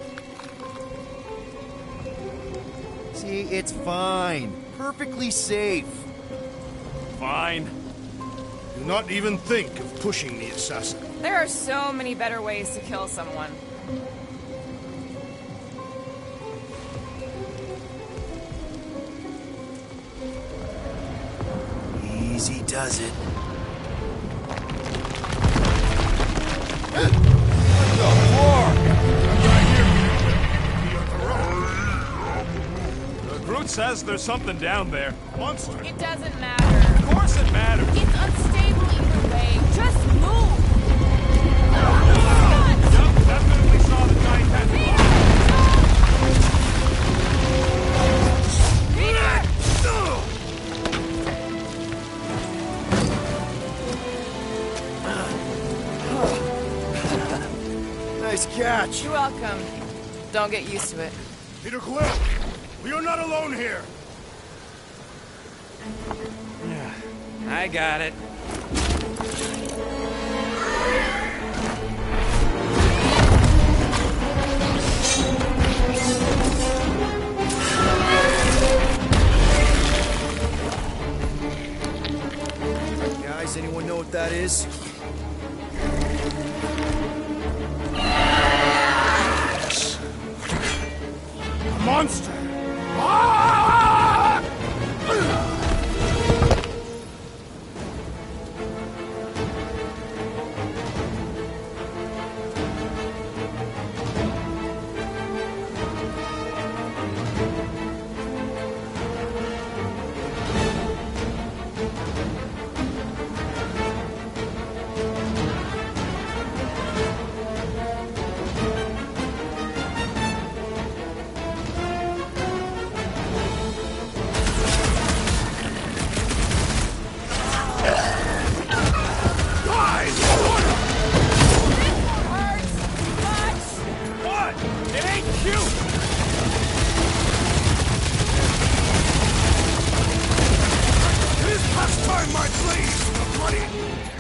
See, it's fine. Perfectly safe. Fine. Do not even think of pushing the assassin. There are so many better ways to kill someone. Easy does it. Groot says there's something down there. Monster. It doesn't matter. Of course it matters. It's unstable either way. Just move! Yep, definitely saw the giant head. Nice catch. You're welcome. Don't get used to it. Peter Quill, we are not alone here. I got it. Guys, anyone know what that is? Monster!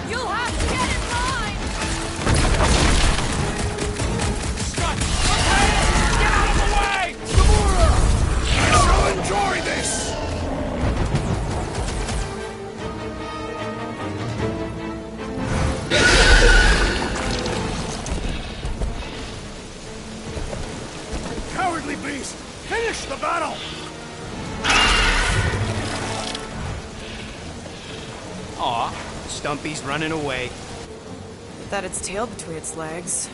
You'll have to get in line! Scott! Get out of the way! Gamora! I shall enjoy this! Cowardly beast! Finish the battle! Aw, Stumpy's running away. That its tail between its legs.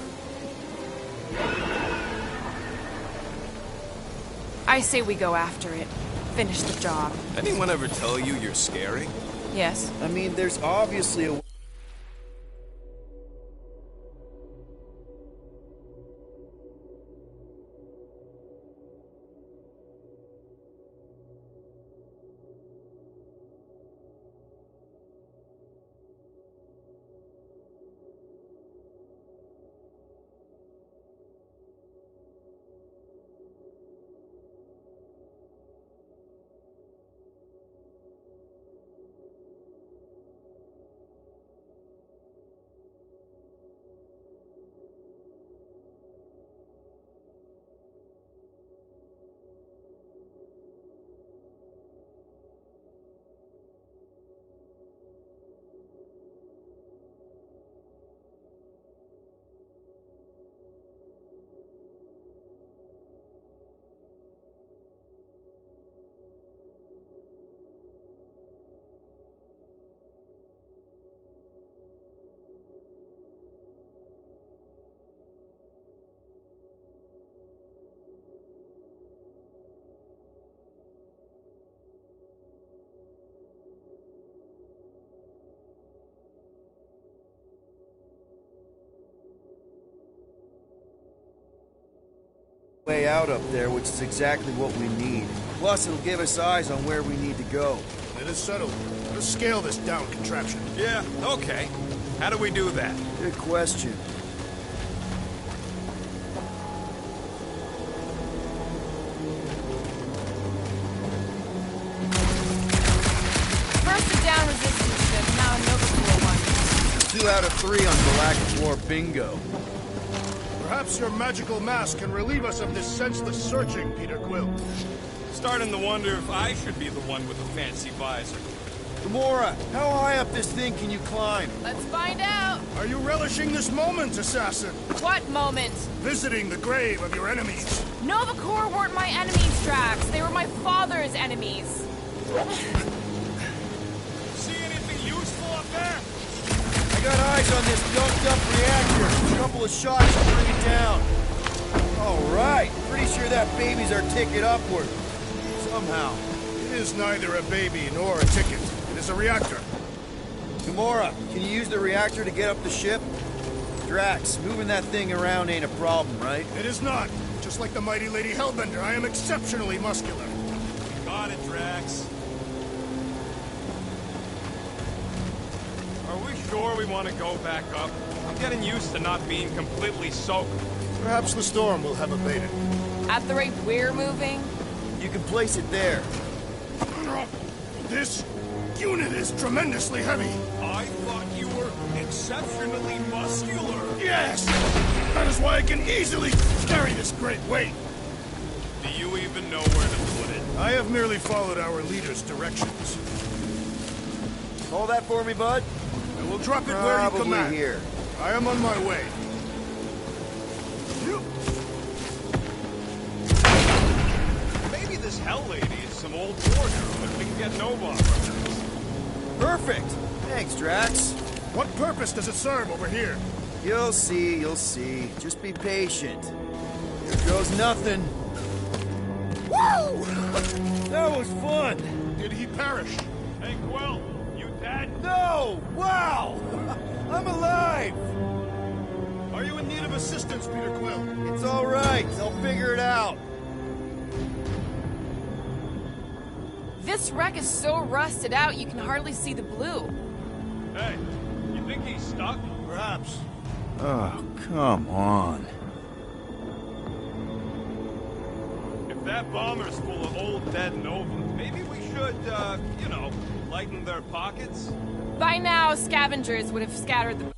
I say we go after it. Finish the job. Anyone ever tell you you're scary? Yes. I mean, there's obviously a... way out up there, which is exactly what we need. Plus, it'll give us eyes on where we need to go. It is settled. Let's scale this down contraption. Yeah, okay. How do we do that? Good question. First a down resistance ship, now a Nova Corps one. 2 out of 3 on Galactic War bingo. Perhaps your magical mask can relieve us of this senseless searching, Peter Quill. Starting to wonder if I should be the one with the fancy visor. Gamora, how high up this thing can you climb? Let's find out. Are you relishing this moment, assassin? What moment? Visiting the grave of your enemies. Nova Corps weren't my enemies, Drax. They were my father's enemies. See anything useful up there? I got eyes on this dunked-up reactor. A couple of shots will bring it down. All right. Pretty sure that baby's our ticket upward. Somehow. It is neither a baby nor a ticket. It is a reactor. Gamora, can you use the reactor to get up the ship? Drax, moving that thing around ain't a problem, right? It is not. Just like the mighty Lady Hellbender, I am exceptionally muscular. Got it, Drax. Are we sure we want to go back up? I'm getting used to not being completely soaked. Perhaps the storm will have abated. At the rate we're moving? You can place it there. This unit is tremendously heavy. I thought you were exceptionally muscular. Yes! That is why I can easily carry this great weight. Do you even know where to put it? I have merely followed our leader's directions. Hold that for me, bud. I will drop it where you command. Here. I am on my way. Maybe this Hell Lady is some old war hero that we can get Nova on. Perfect. Thanks, Drax. What purpose does it serve over here? You'll see, you'll see. Just be patient. Here goes nothing. Woo! That was fun. Did he perish? Hey, Quill, you dead? No! Wow! I'm alive! Are you in need of assistance, Peter Quill? It's all right. I'll figure it out. This wreck is so rusted out you can hardly see the blue. Hey, you think he's stuck? Perhaps. Oh, come on. If that bomber's full of old dead Novas, maybe we should, you know, lighten their pockets? By now, scavengers would have scattered the...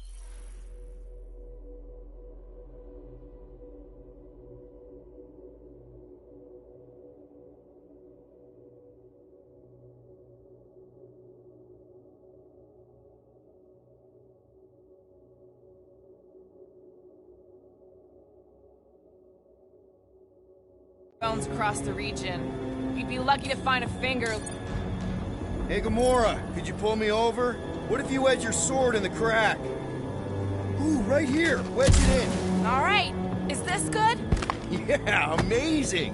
bones across the region. You'd be lucky to find a finger. Hey, Gamora, could you pull me over? What if you wedge your sword in the crack? Ooh, right here. Wedge it in. All right. Is this good? Yeah, amazing.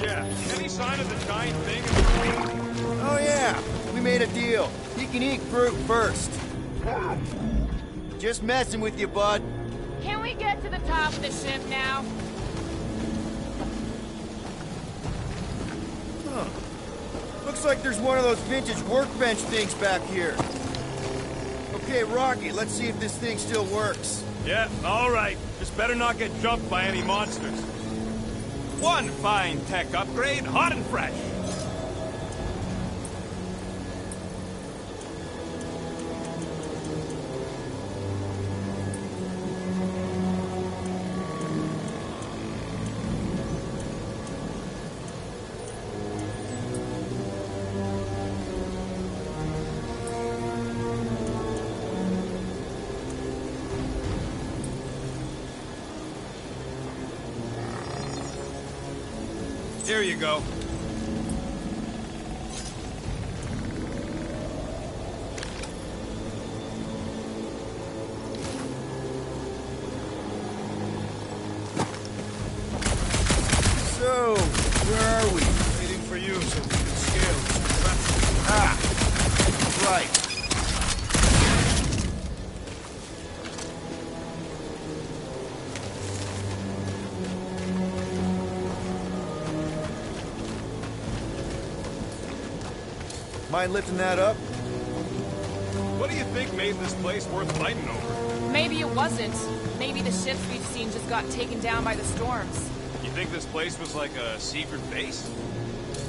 Yeah, any sign of the giant thing? Oh, yeah. We made a deal. You can eat fruit first. Just messing with you, bud. Can we get to the top of the ship now? Huh. Looks like there's one of those vintage workbench things back here. Okay, Rocky, let's see if this thing still works. Yeah, all right. Just better not get jumped by any monsters. One fine tech upgrade, hot and fresh. Here you go. So, where are we? Waiting for you so we can scale this. Ah, right. Mind lifting that up? What do you think made this place worth fighting over? Maybe it wasn't. Maybe the ships we've seen just got taken down by the storms. You think this place was like a secret base?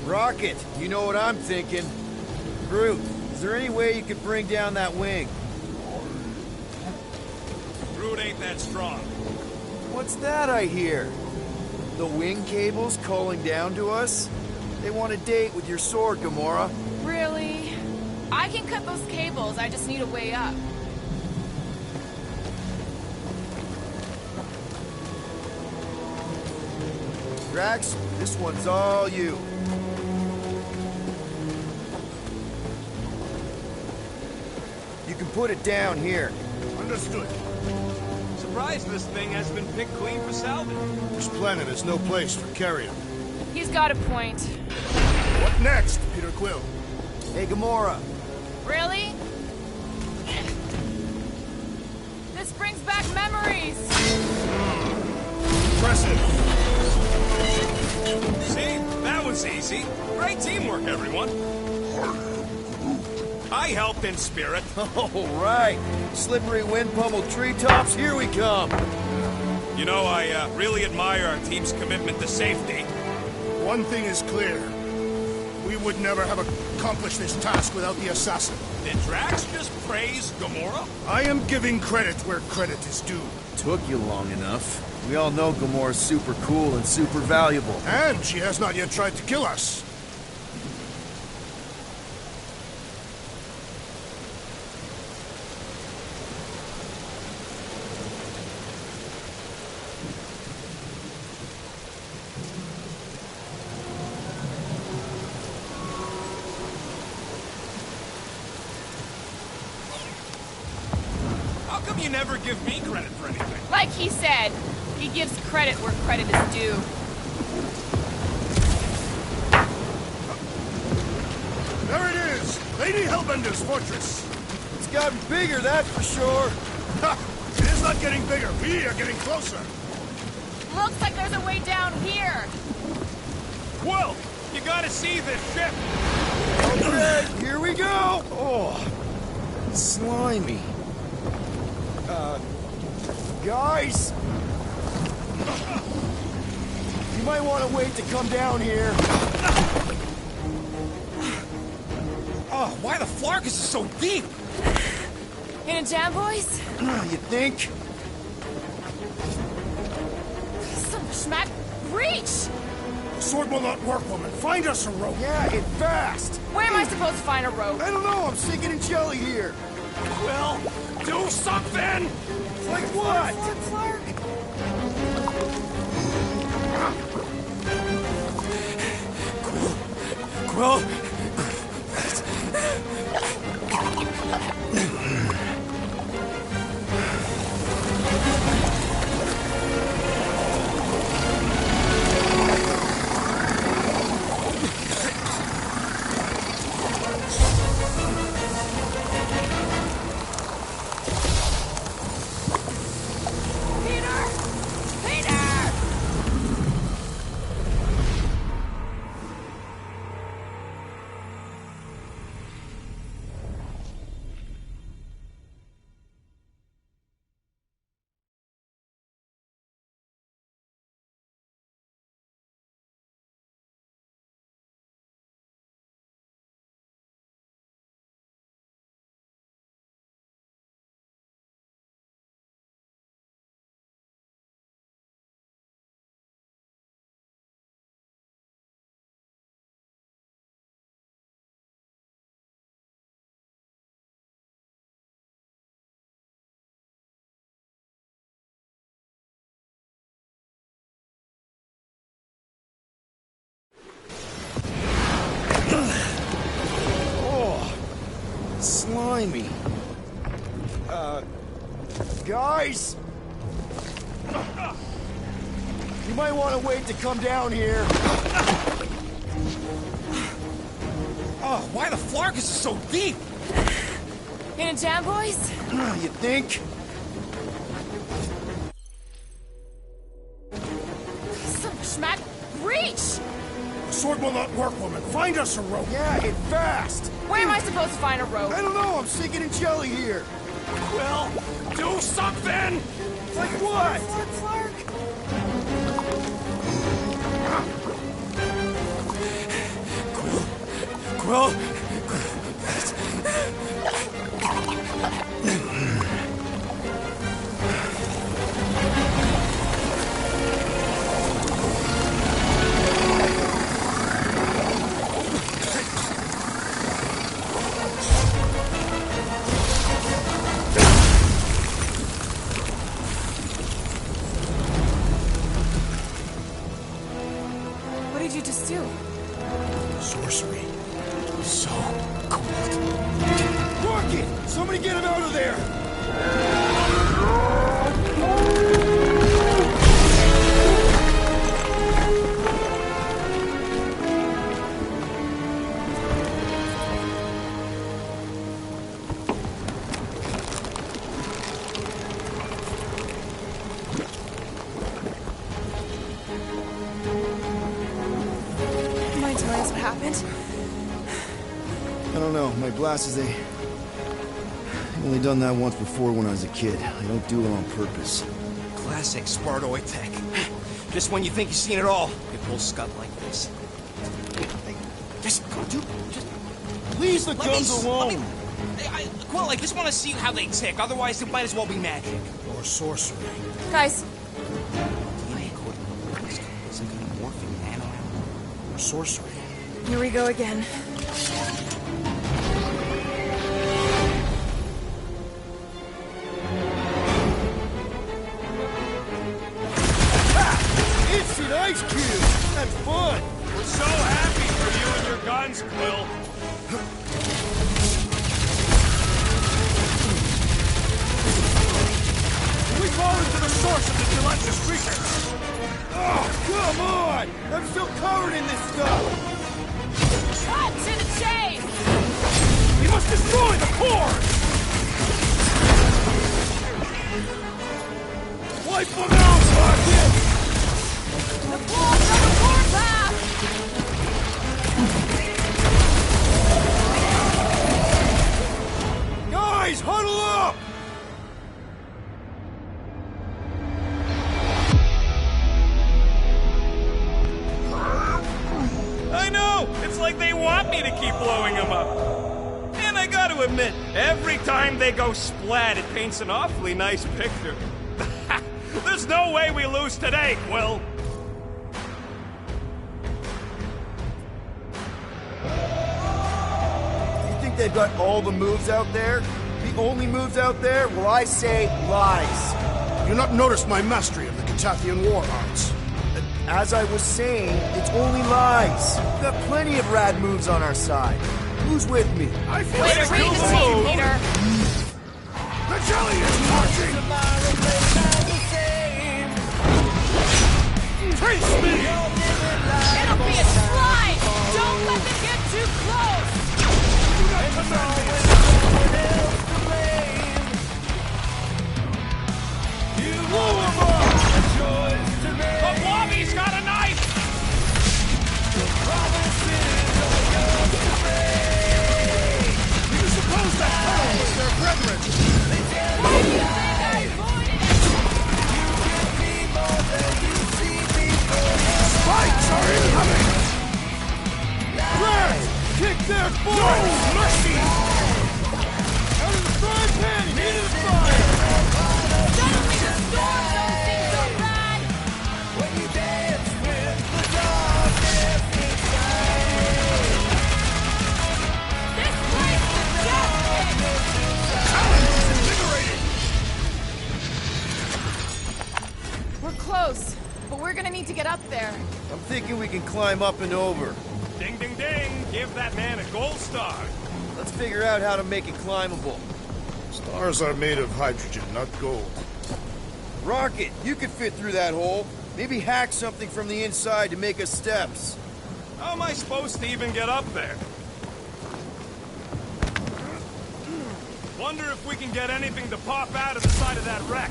Rocket, you know what I'm thinking. Groot, is there any way you could bring down that wing? Groot ain't that strong. What's that I hear? The wing cables calling down to us? They want a date with your sword, Gamora. Really? I can cut those cables, I just need a way up. Drax, this one's all you. You can put it down here. Understood. Surprised this thing has been picked clean for salvage. This planet is no place for carrion. He's got a point. What next, Peter Quill? Hey, Gamora. Really? This brings back memories! Impressive. See? That was easy. Great teamwork, everyone. I helped in spirit. All right. Slippery wind-pummeled treetops, here we come. You know, I really admire our team's commitment to safety. One thing is clear. We would never have accomplished this task without the assassin. Did Drax just praise Gamora? I am giving credit where credit is due. Took you long enough. We all know Gamora's super cool and super valuable. And she has not yet tried to kill us. How come you never give me credit for anything? Like he said, he gives credit where credit is due. There it is! Lady Hellbender's fortress! It's gotten bigger, that's for sure. Ha! It is not getting bigger. We are getting closer. Looks like there's a way down here. Quill, you gotta see this ship. Okay, here we go. Oh, slimy. Guys! You might want to wait to come down here. Oh, why the Flarkus is so deep? In a jam, boys? You think? Some schmack. Reach! The sword will not work, woman. Find us a rope. Yeah, and fast. Where am I supposed to find a rope? I don't know. I'm sinking in jelly here. Quill, do something! Like what? Quill! Slimy. Guys! You might want to wait to come down here. Oh, why the Flarkus is so deep? In a jam, boys? You think? Some schmack. Reach! The sword will not work, woman. Find us a rope. Yeah, and fast. Where am I supposed to find a rope? I don't know. I'm sinking in jelly here. Quill, do something! Like what? Quill! you just do? Sorcery. So cool. Rocket! Somebody get him out of there! Mind telling us what happened? I don't know. My glasses, I've only done that once before when I was a kid. I don't do it on purpose. Classic Spartoid tech. Just when you think you've seen it all, it pulls scut like this. Just go, dude. Just Leave the guns alone! Quill, I just want to see how they tick. Otherwise, it might as well be magic. Or sorcery. Guys, Some kind of morphing nano. Or sorcery. here we go again. Instant ice cube! That's fun! We're so happy for you and your guns, Quill. We fall into the source of the Gillespie's creature. Oh, come on! I'm still covered in this stuff! Cut to the chase! We must destroy the core! Wipe them out, Rocket! The balls on the warpath! Guys, huddle up! I know! It's like they want me to keep blowing them up. And I gotta admit, every time they go splat, it paints an awfully nice picture. There's no way we lose today, Quill. You think they've got all the moves out there? The only moves out there? Well, I say lies. You not noticed my mastery of the Catathian war arts? As I was saying, it's only lies. We've got plenty of rad moves on our side. Who's with me? I feel Way to read the team, Peter! The jelly is marching! Taste me! It'll be a slide! Don't let them get too close! But Wobby's got a knife! Do you suppose that fellow was their brethren? Spikes are incoming! Red! Kick their No butt! mercy! Out of the frying pan! Into the fire! Suddenly the storm don't seem so bad! This place is desperate! We're close, but we're gonna need to get up there. I'm thinking we can climb up and over. Ding, ding, ding! Give that man a gold star! Let's figure out how to make it climbable. Stars are made of hydrogen, not gold. Rocket, you could fit through that hole. Maybe hack something from the inside to make us steps. How am I supposed to even get up there? Wonder if we can get anything to pop out of the side of that wreck.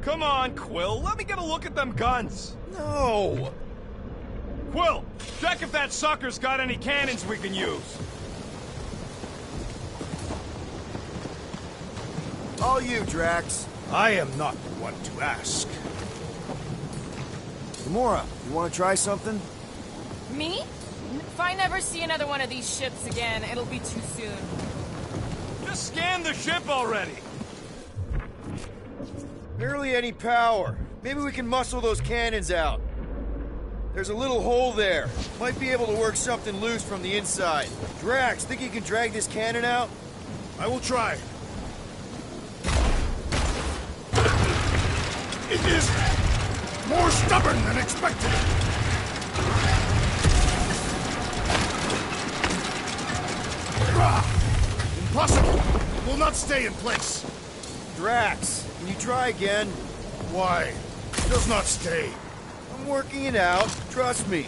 Come on, Quill. Let me get a look at them guns. No! Quill, check if that sucker's got any cannons we can use. All you, Drax. I am not the one to ask. Gamora, you want to try something? Me? If I never see another one of these ships again, it'll be too soon. Just scan the ship already. Barely any power. Maybe we can muscle those cannons out. There's a little hole there. Might be able to work something loose from the inside. Drax, think you can drag this cannon out? I will try. It is more stubborn than expected. Impossible! It will not stay in place. Drax, can you try again? Why? It does not stay. I'm working it out. Trust me.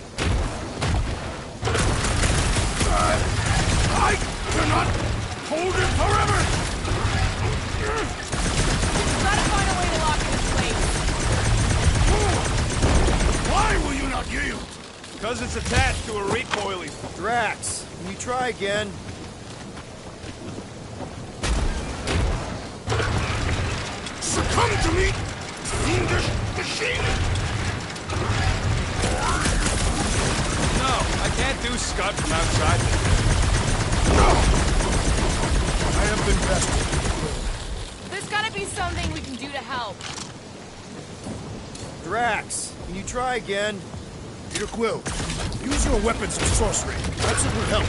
I cannot hold it forever! We've got to find a way to lock it in place. Why will you not yield? Because it's attached to a recoiling. Drax, can you try again? Succumb to me, fiendish machine! No, I can't do Scud from outside. No! I have been bested. There's got to be something we can do to help. Drax, can you try again? Peter Quill, use your weapons of sorcery. Perhaps it will help.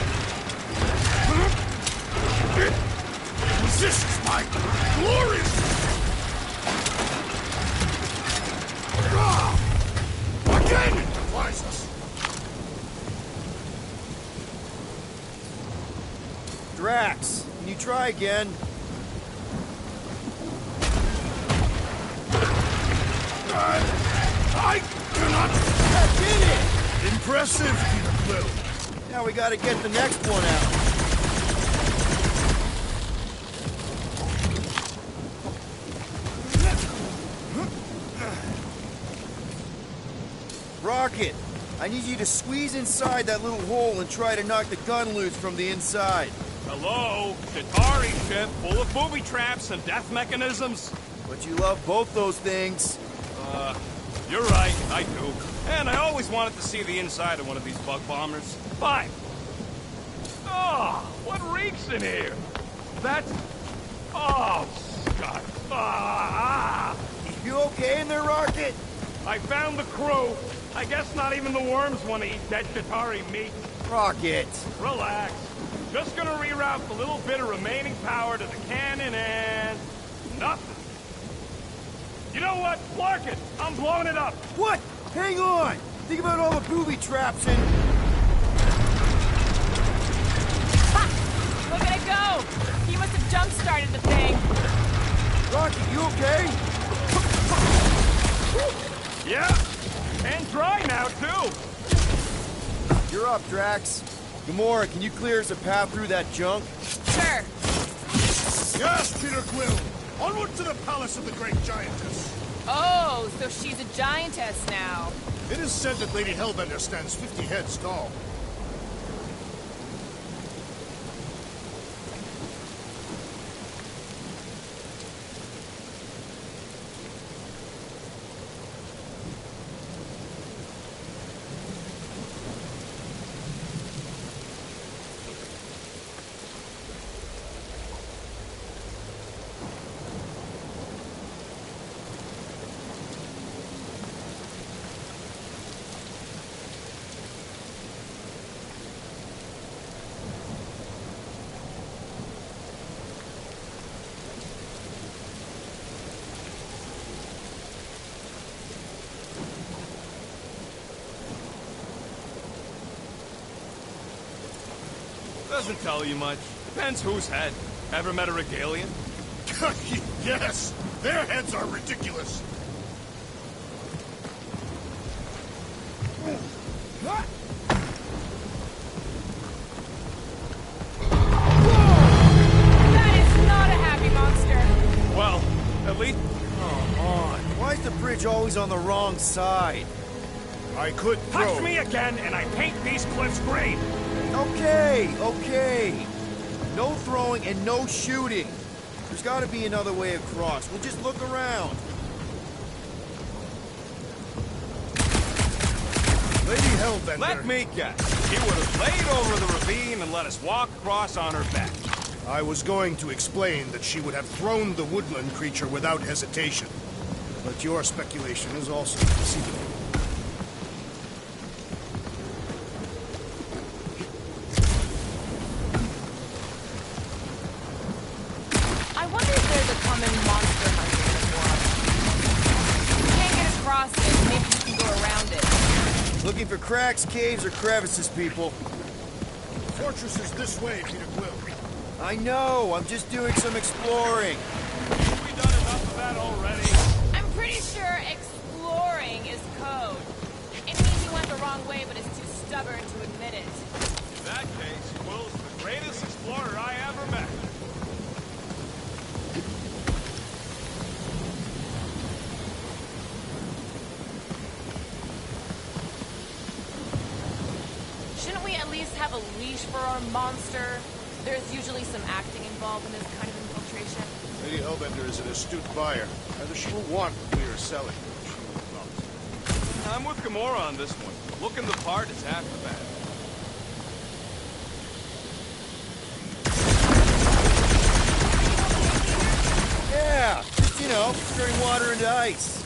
It resists my glorious... Again it defies us! Drax, can you try again? I cannot... I did it! Impressive, Peter Quill. Now we gotta get the next one out. Rocket, I need you to squeeze inside that little hole and try to knock the gun loose from the inside. Hello? Chitauri ship full of booby traps and death mechanisms? But you love both those things. You're right, I do. And I always wanted to see the inside of one of these bug bombers. Fine. Oh, what reeks in here? That's... Oh, Scott. You okay in there, Rocket? I found the crew. I guess not even the worms want to eat dead Chitauri meat. Rocket. Relax. Just gonna reroute the little bit of remaining power to the cannon and... nothing. You know what? Mark it! I'm blowing it up! What? Hang on! Think about all the booby traps and... Ha! Look at it go! He must have jump-started the thing. Rocket, you okay? Yeah! And dry now, too! You're up, Drax. Gamora, can you clear us a path through that junk? Sure. Yes, Peter Quill! Onward to the palace of the great giantess! Oh, so she's a giantess now. It is said that Lady Hellbender stands 50 heads tall. Doesn't tell you much. Depends whose head. Ever met a Regalian? Yes! Their heads are ridiculous! That is not a happy monster. Well, at least... Come on. Why is the bridge always on the wrong side? I could throw... Touch me again, and I paint these cliffs green! Okay, okay. No throwing and no shooting. There's gotta be another way across. We'll just look around. Lady Hellbender... Let me guess. She would have laid over the ravine and let us walk across on her back. I was going to explain that she would have thrown the woodland creature without hesitation. But your speculation is also conceivable. cracks, caves, or crevices, people. The fortress is this way, Peter Quill. I know, I'm just doing some exploring. Have we done enough of that already? I'm pretty sure exploring is code. It means you went the wrong way, but is too stubborn to admit it. In that case, Quill's the greatest explorer I ever met. Shouldn't we at least have a leash for our monster? There's usually some acting involved in this kind of infiltration. Lady Hellbender is an astute buyer. Either she will want what we are selling, or she will not. I'm with Gamora on this one. Looking the part is half the battle. Yeah, just, you know, turning water into ice.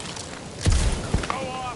Go off!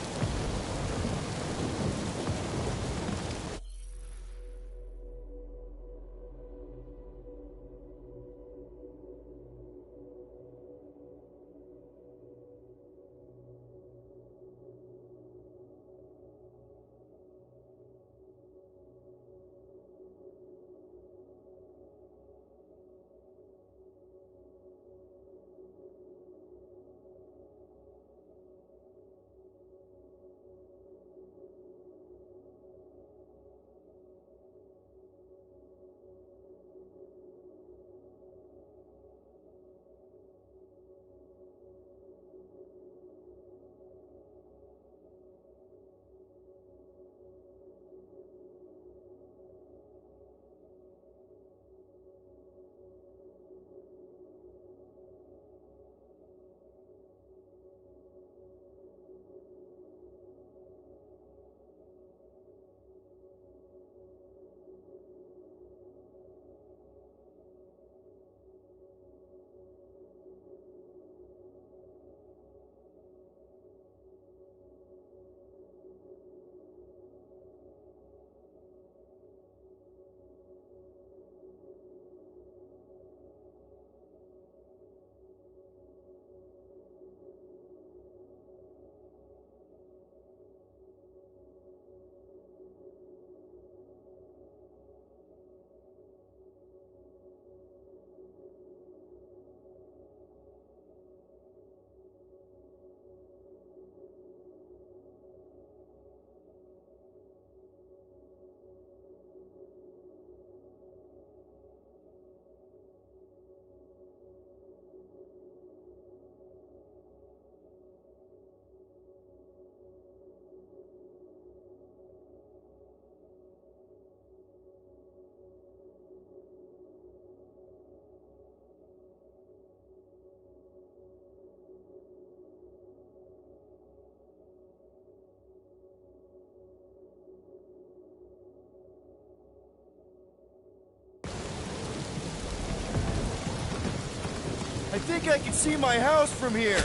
I think I can see my house from here.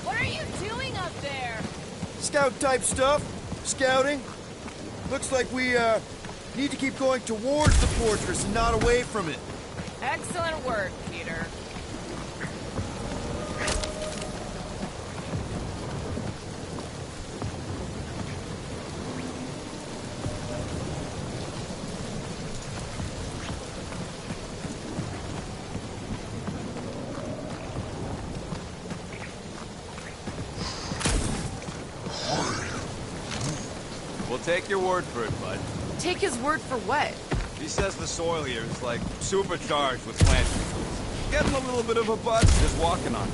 What are you doing up there? Scout-type stuff. Scouting. Looks like we, need to keep going towards the fortress and not away from it. Excellent work, Peter. We'll take your word for it, bud. Take his word for what? He says the soil here is like supercharged with plant tools. Getting a little bit of a buzz just walking on it.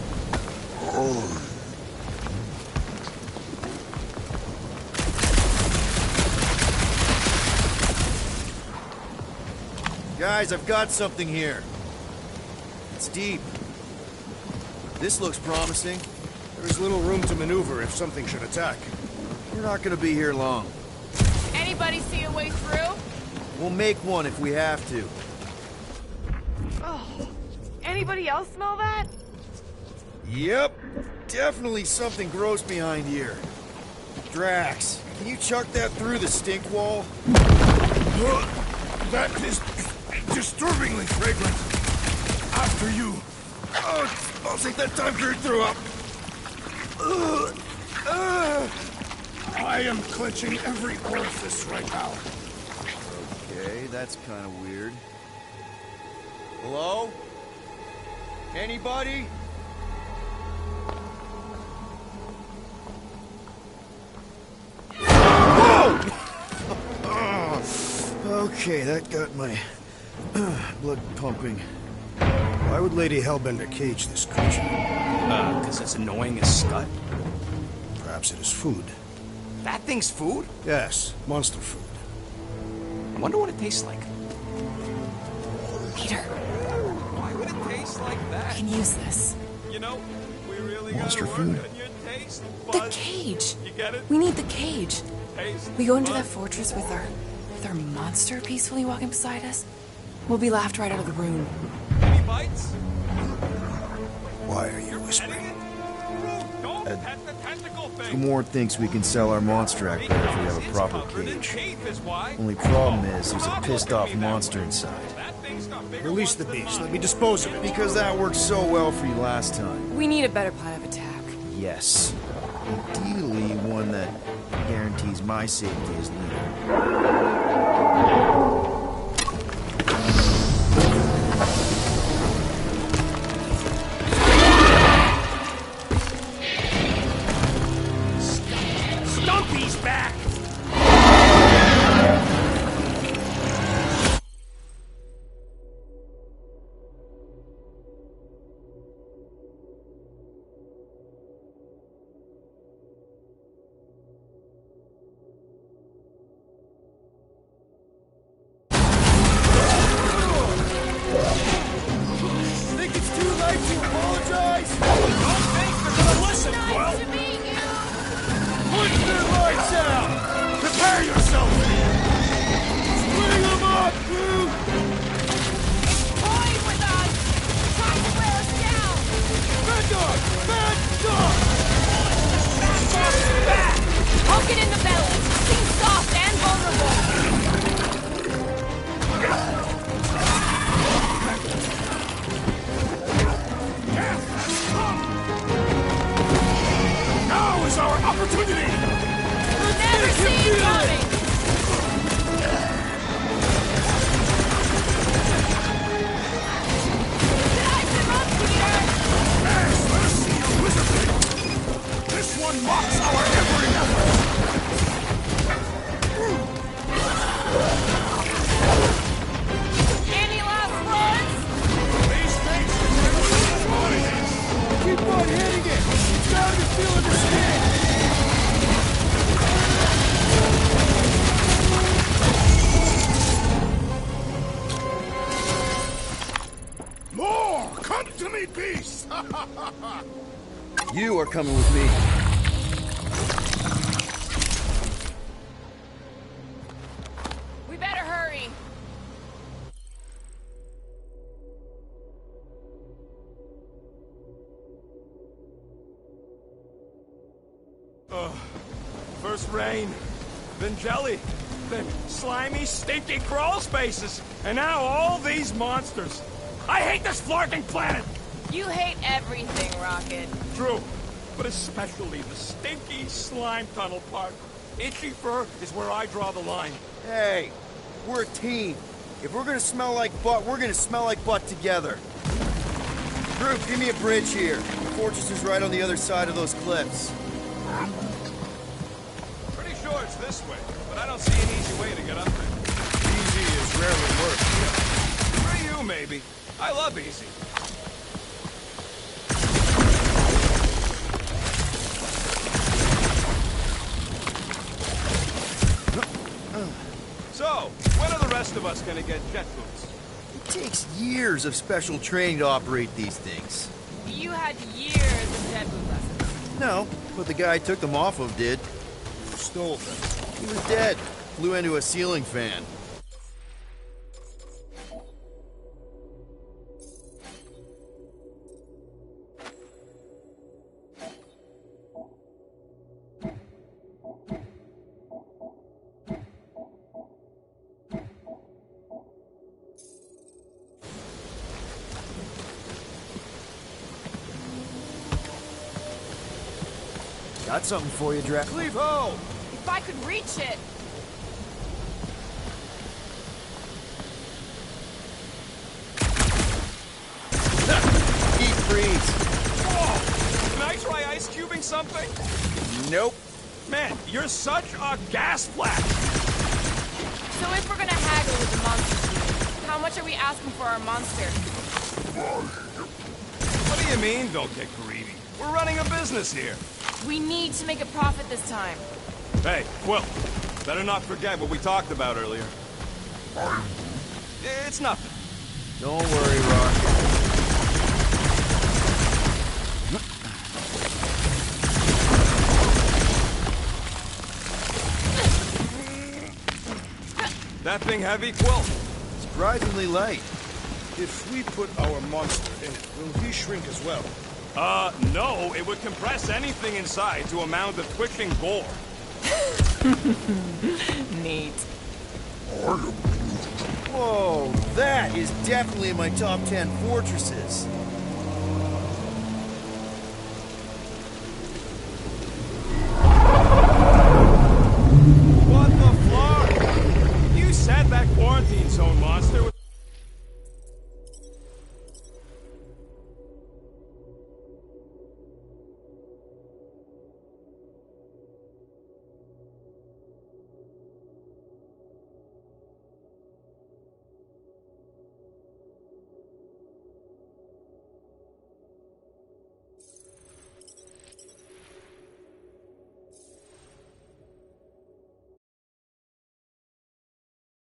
Guys, I've got something here. It's deep. This looks promising. There is little room to maneuver if something should attack. We're not gonna be here long. Anybody see a way through? We'll make one if we have to. Oh, anybody else smell that? Yep. Definitely something gross behind here. Drax, can you chuck that through the stink wall? That is disturbingly fragrant. After you. I'll take that time for your throw up. I am clenching every orifice right now. Okay, that's kind of weird. Hello? Anybody? Okay, that got my blood pumping. Why would Lady Hellbender cage this creature? Because it's annoying as scut. Perhaps it is food. That thing's food? Yes, monster food. I wonder what it tastes like. Peter, Why would it taste like I that? can use this. You know, we really Monster gotta work food. on your taste The buds. cage. You get it? We need the cage. Taste We go into that buds. fortress with our monster peacefully walking beside us. We'll be laughed right out of the room. Any bites? Why are you whispering? Don't pet the tentacle thing. Gamorrean thinks we can sell our monster act better if we have a proper cage. Only problem is, there's a pissed off monster inside. Release the beast. Let me dispose of it. Because that worked so well for you last time. We need a better plan of attack. Yes. Ideally, one that guarantees my safety as leader. Stumpy's back! Think it's too late to apologize? Don't think they're gonna listen, Quill! Nice to meet you! Put their lights out! Prepare yourself! Bring them up, crew! Toy with us! Trying to wear us down! Bad dog! Bad dog! Back! Poke it in the belly! Seems soft and vulnerable! Now is our opportunity! Never see it coming! Dice him up, Peter! Yes, let us see your wizardry! This one mocks our every effort! Any last words? These things can never be destroyed! Keep on hitting it! It's gotta be feeling the skin! More! Come to me, beast! You are coming with me. We better hurry! First rain, then jelly, then slimy, stinky crawl spaces, and now all these monsters. I hate this flarking planet! You hate everything, Rocket. True, but especially the stinky slime tunnel part. Itchy fur is where I draw the line. Hey, we're a team. If we're gonna smell like butt, we're gonna smell like butt together. Group, give me a bridge here. The fortress is right on the other side of those cliffs. Pretty sure it's this way, but I don't see an easy way to get up there. Easy is rarely work. For you, maybe. I love easy. So, when are the rest of us gonna get jet boots? It takes years of special training to operate these things. You had years of jet boot lessons. No, but the guy I took them off of did. Stole them. He was dead. Flew into a ceiling fan. Got something for you, Drac. Cleave ho! if I could reach it. Deep freeze. Whoa! Can I try ice cubing something? Nope. Man, you're such a gas flash! So if we're gonna haggle with the monster, how much are we asking for our monster? What do you mean, don't get greedy? We're running a business here. We need to make a profit this time. Hey, Quill, better not forget what we talked about earlier. It's nothing. Don't worry, Rock. That thing heavy, Quill? Surprisingly light. If we put our monster in it, will he shrink as well? No. It would compress anything inside to a mound of twitching gore. Neat. Whoa, that is definitely in my top 10 fortresses. What the fuck? You said that quarantine zone monster was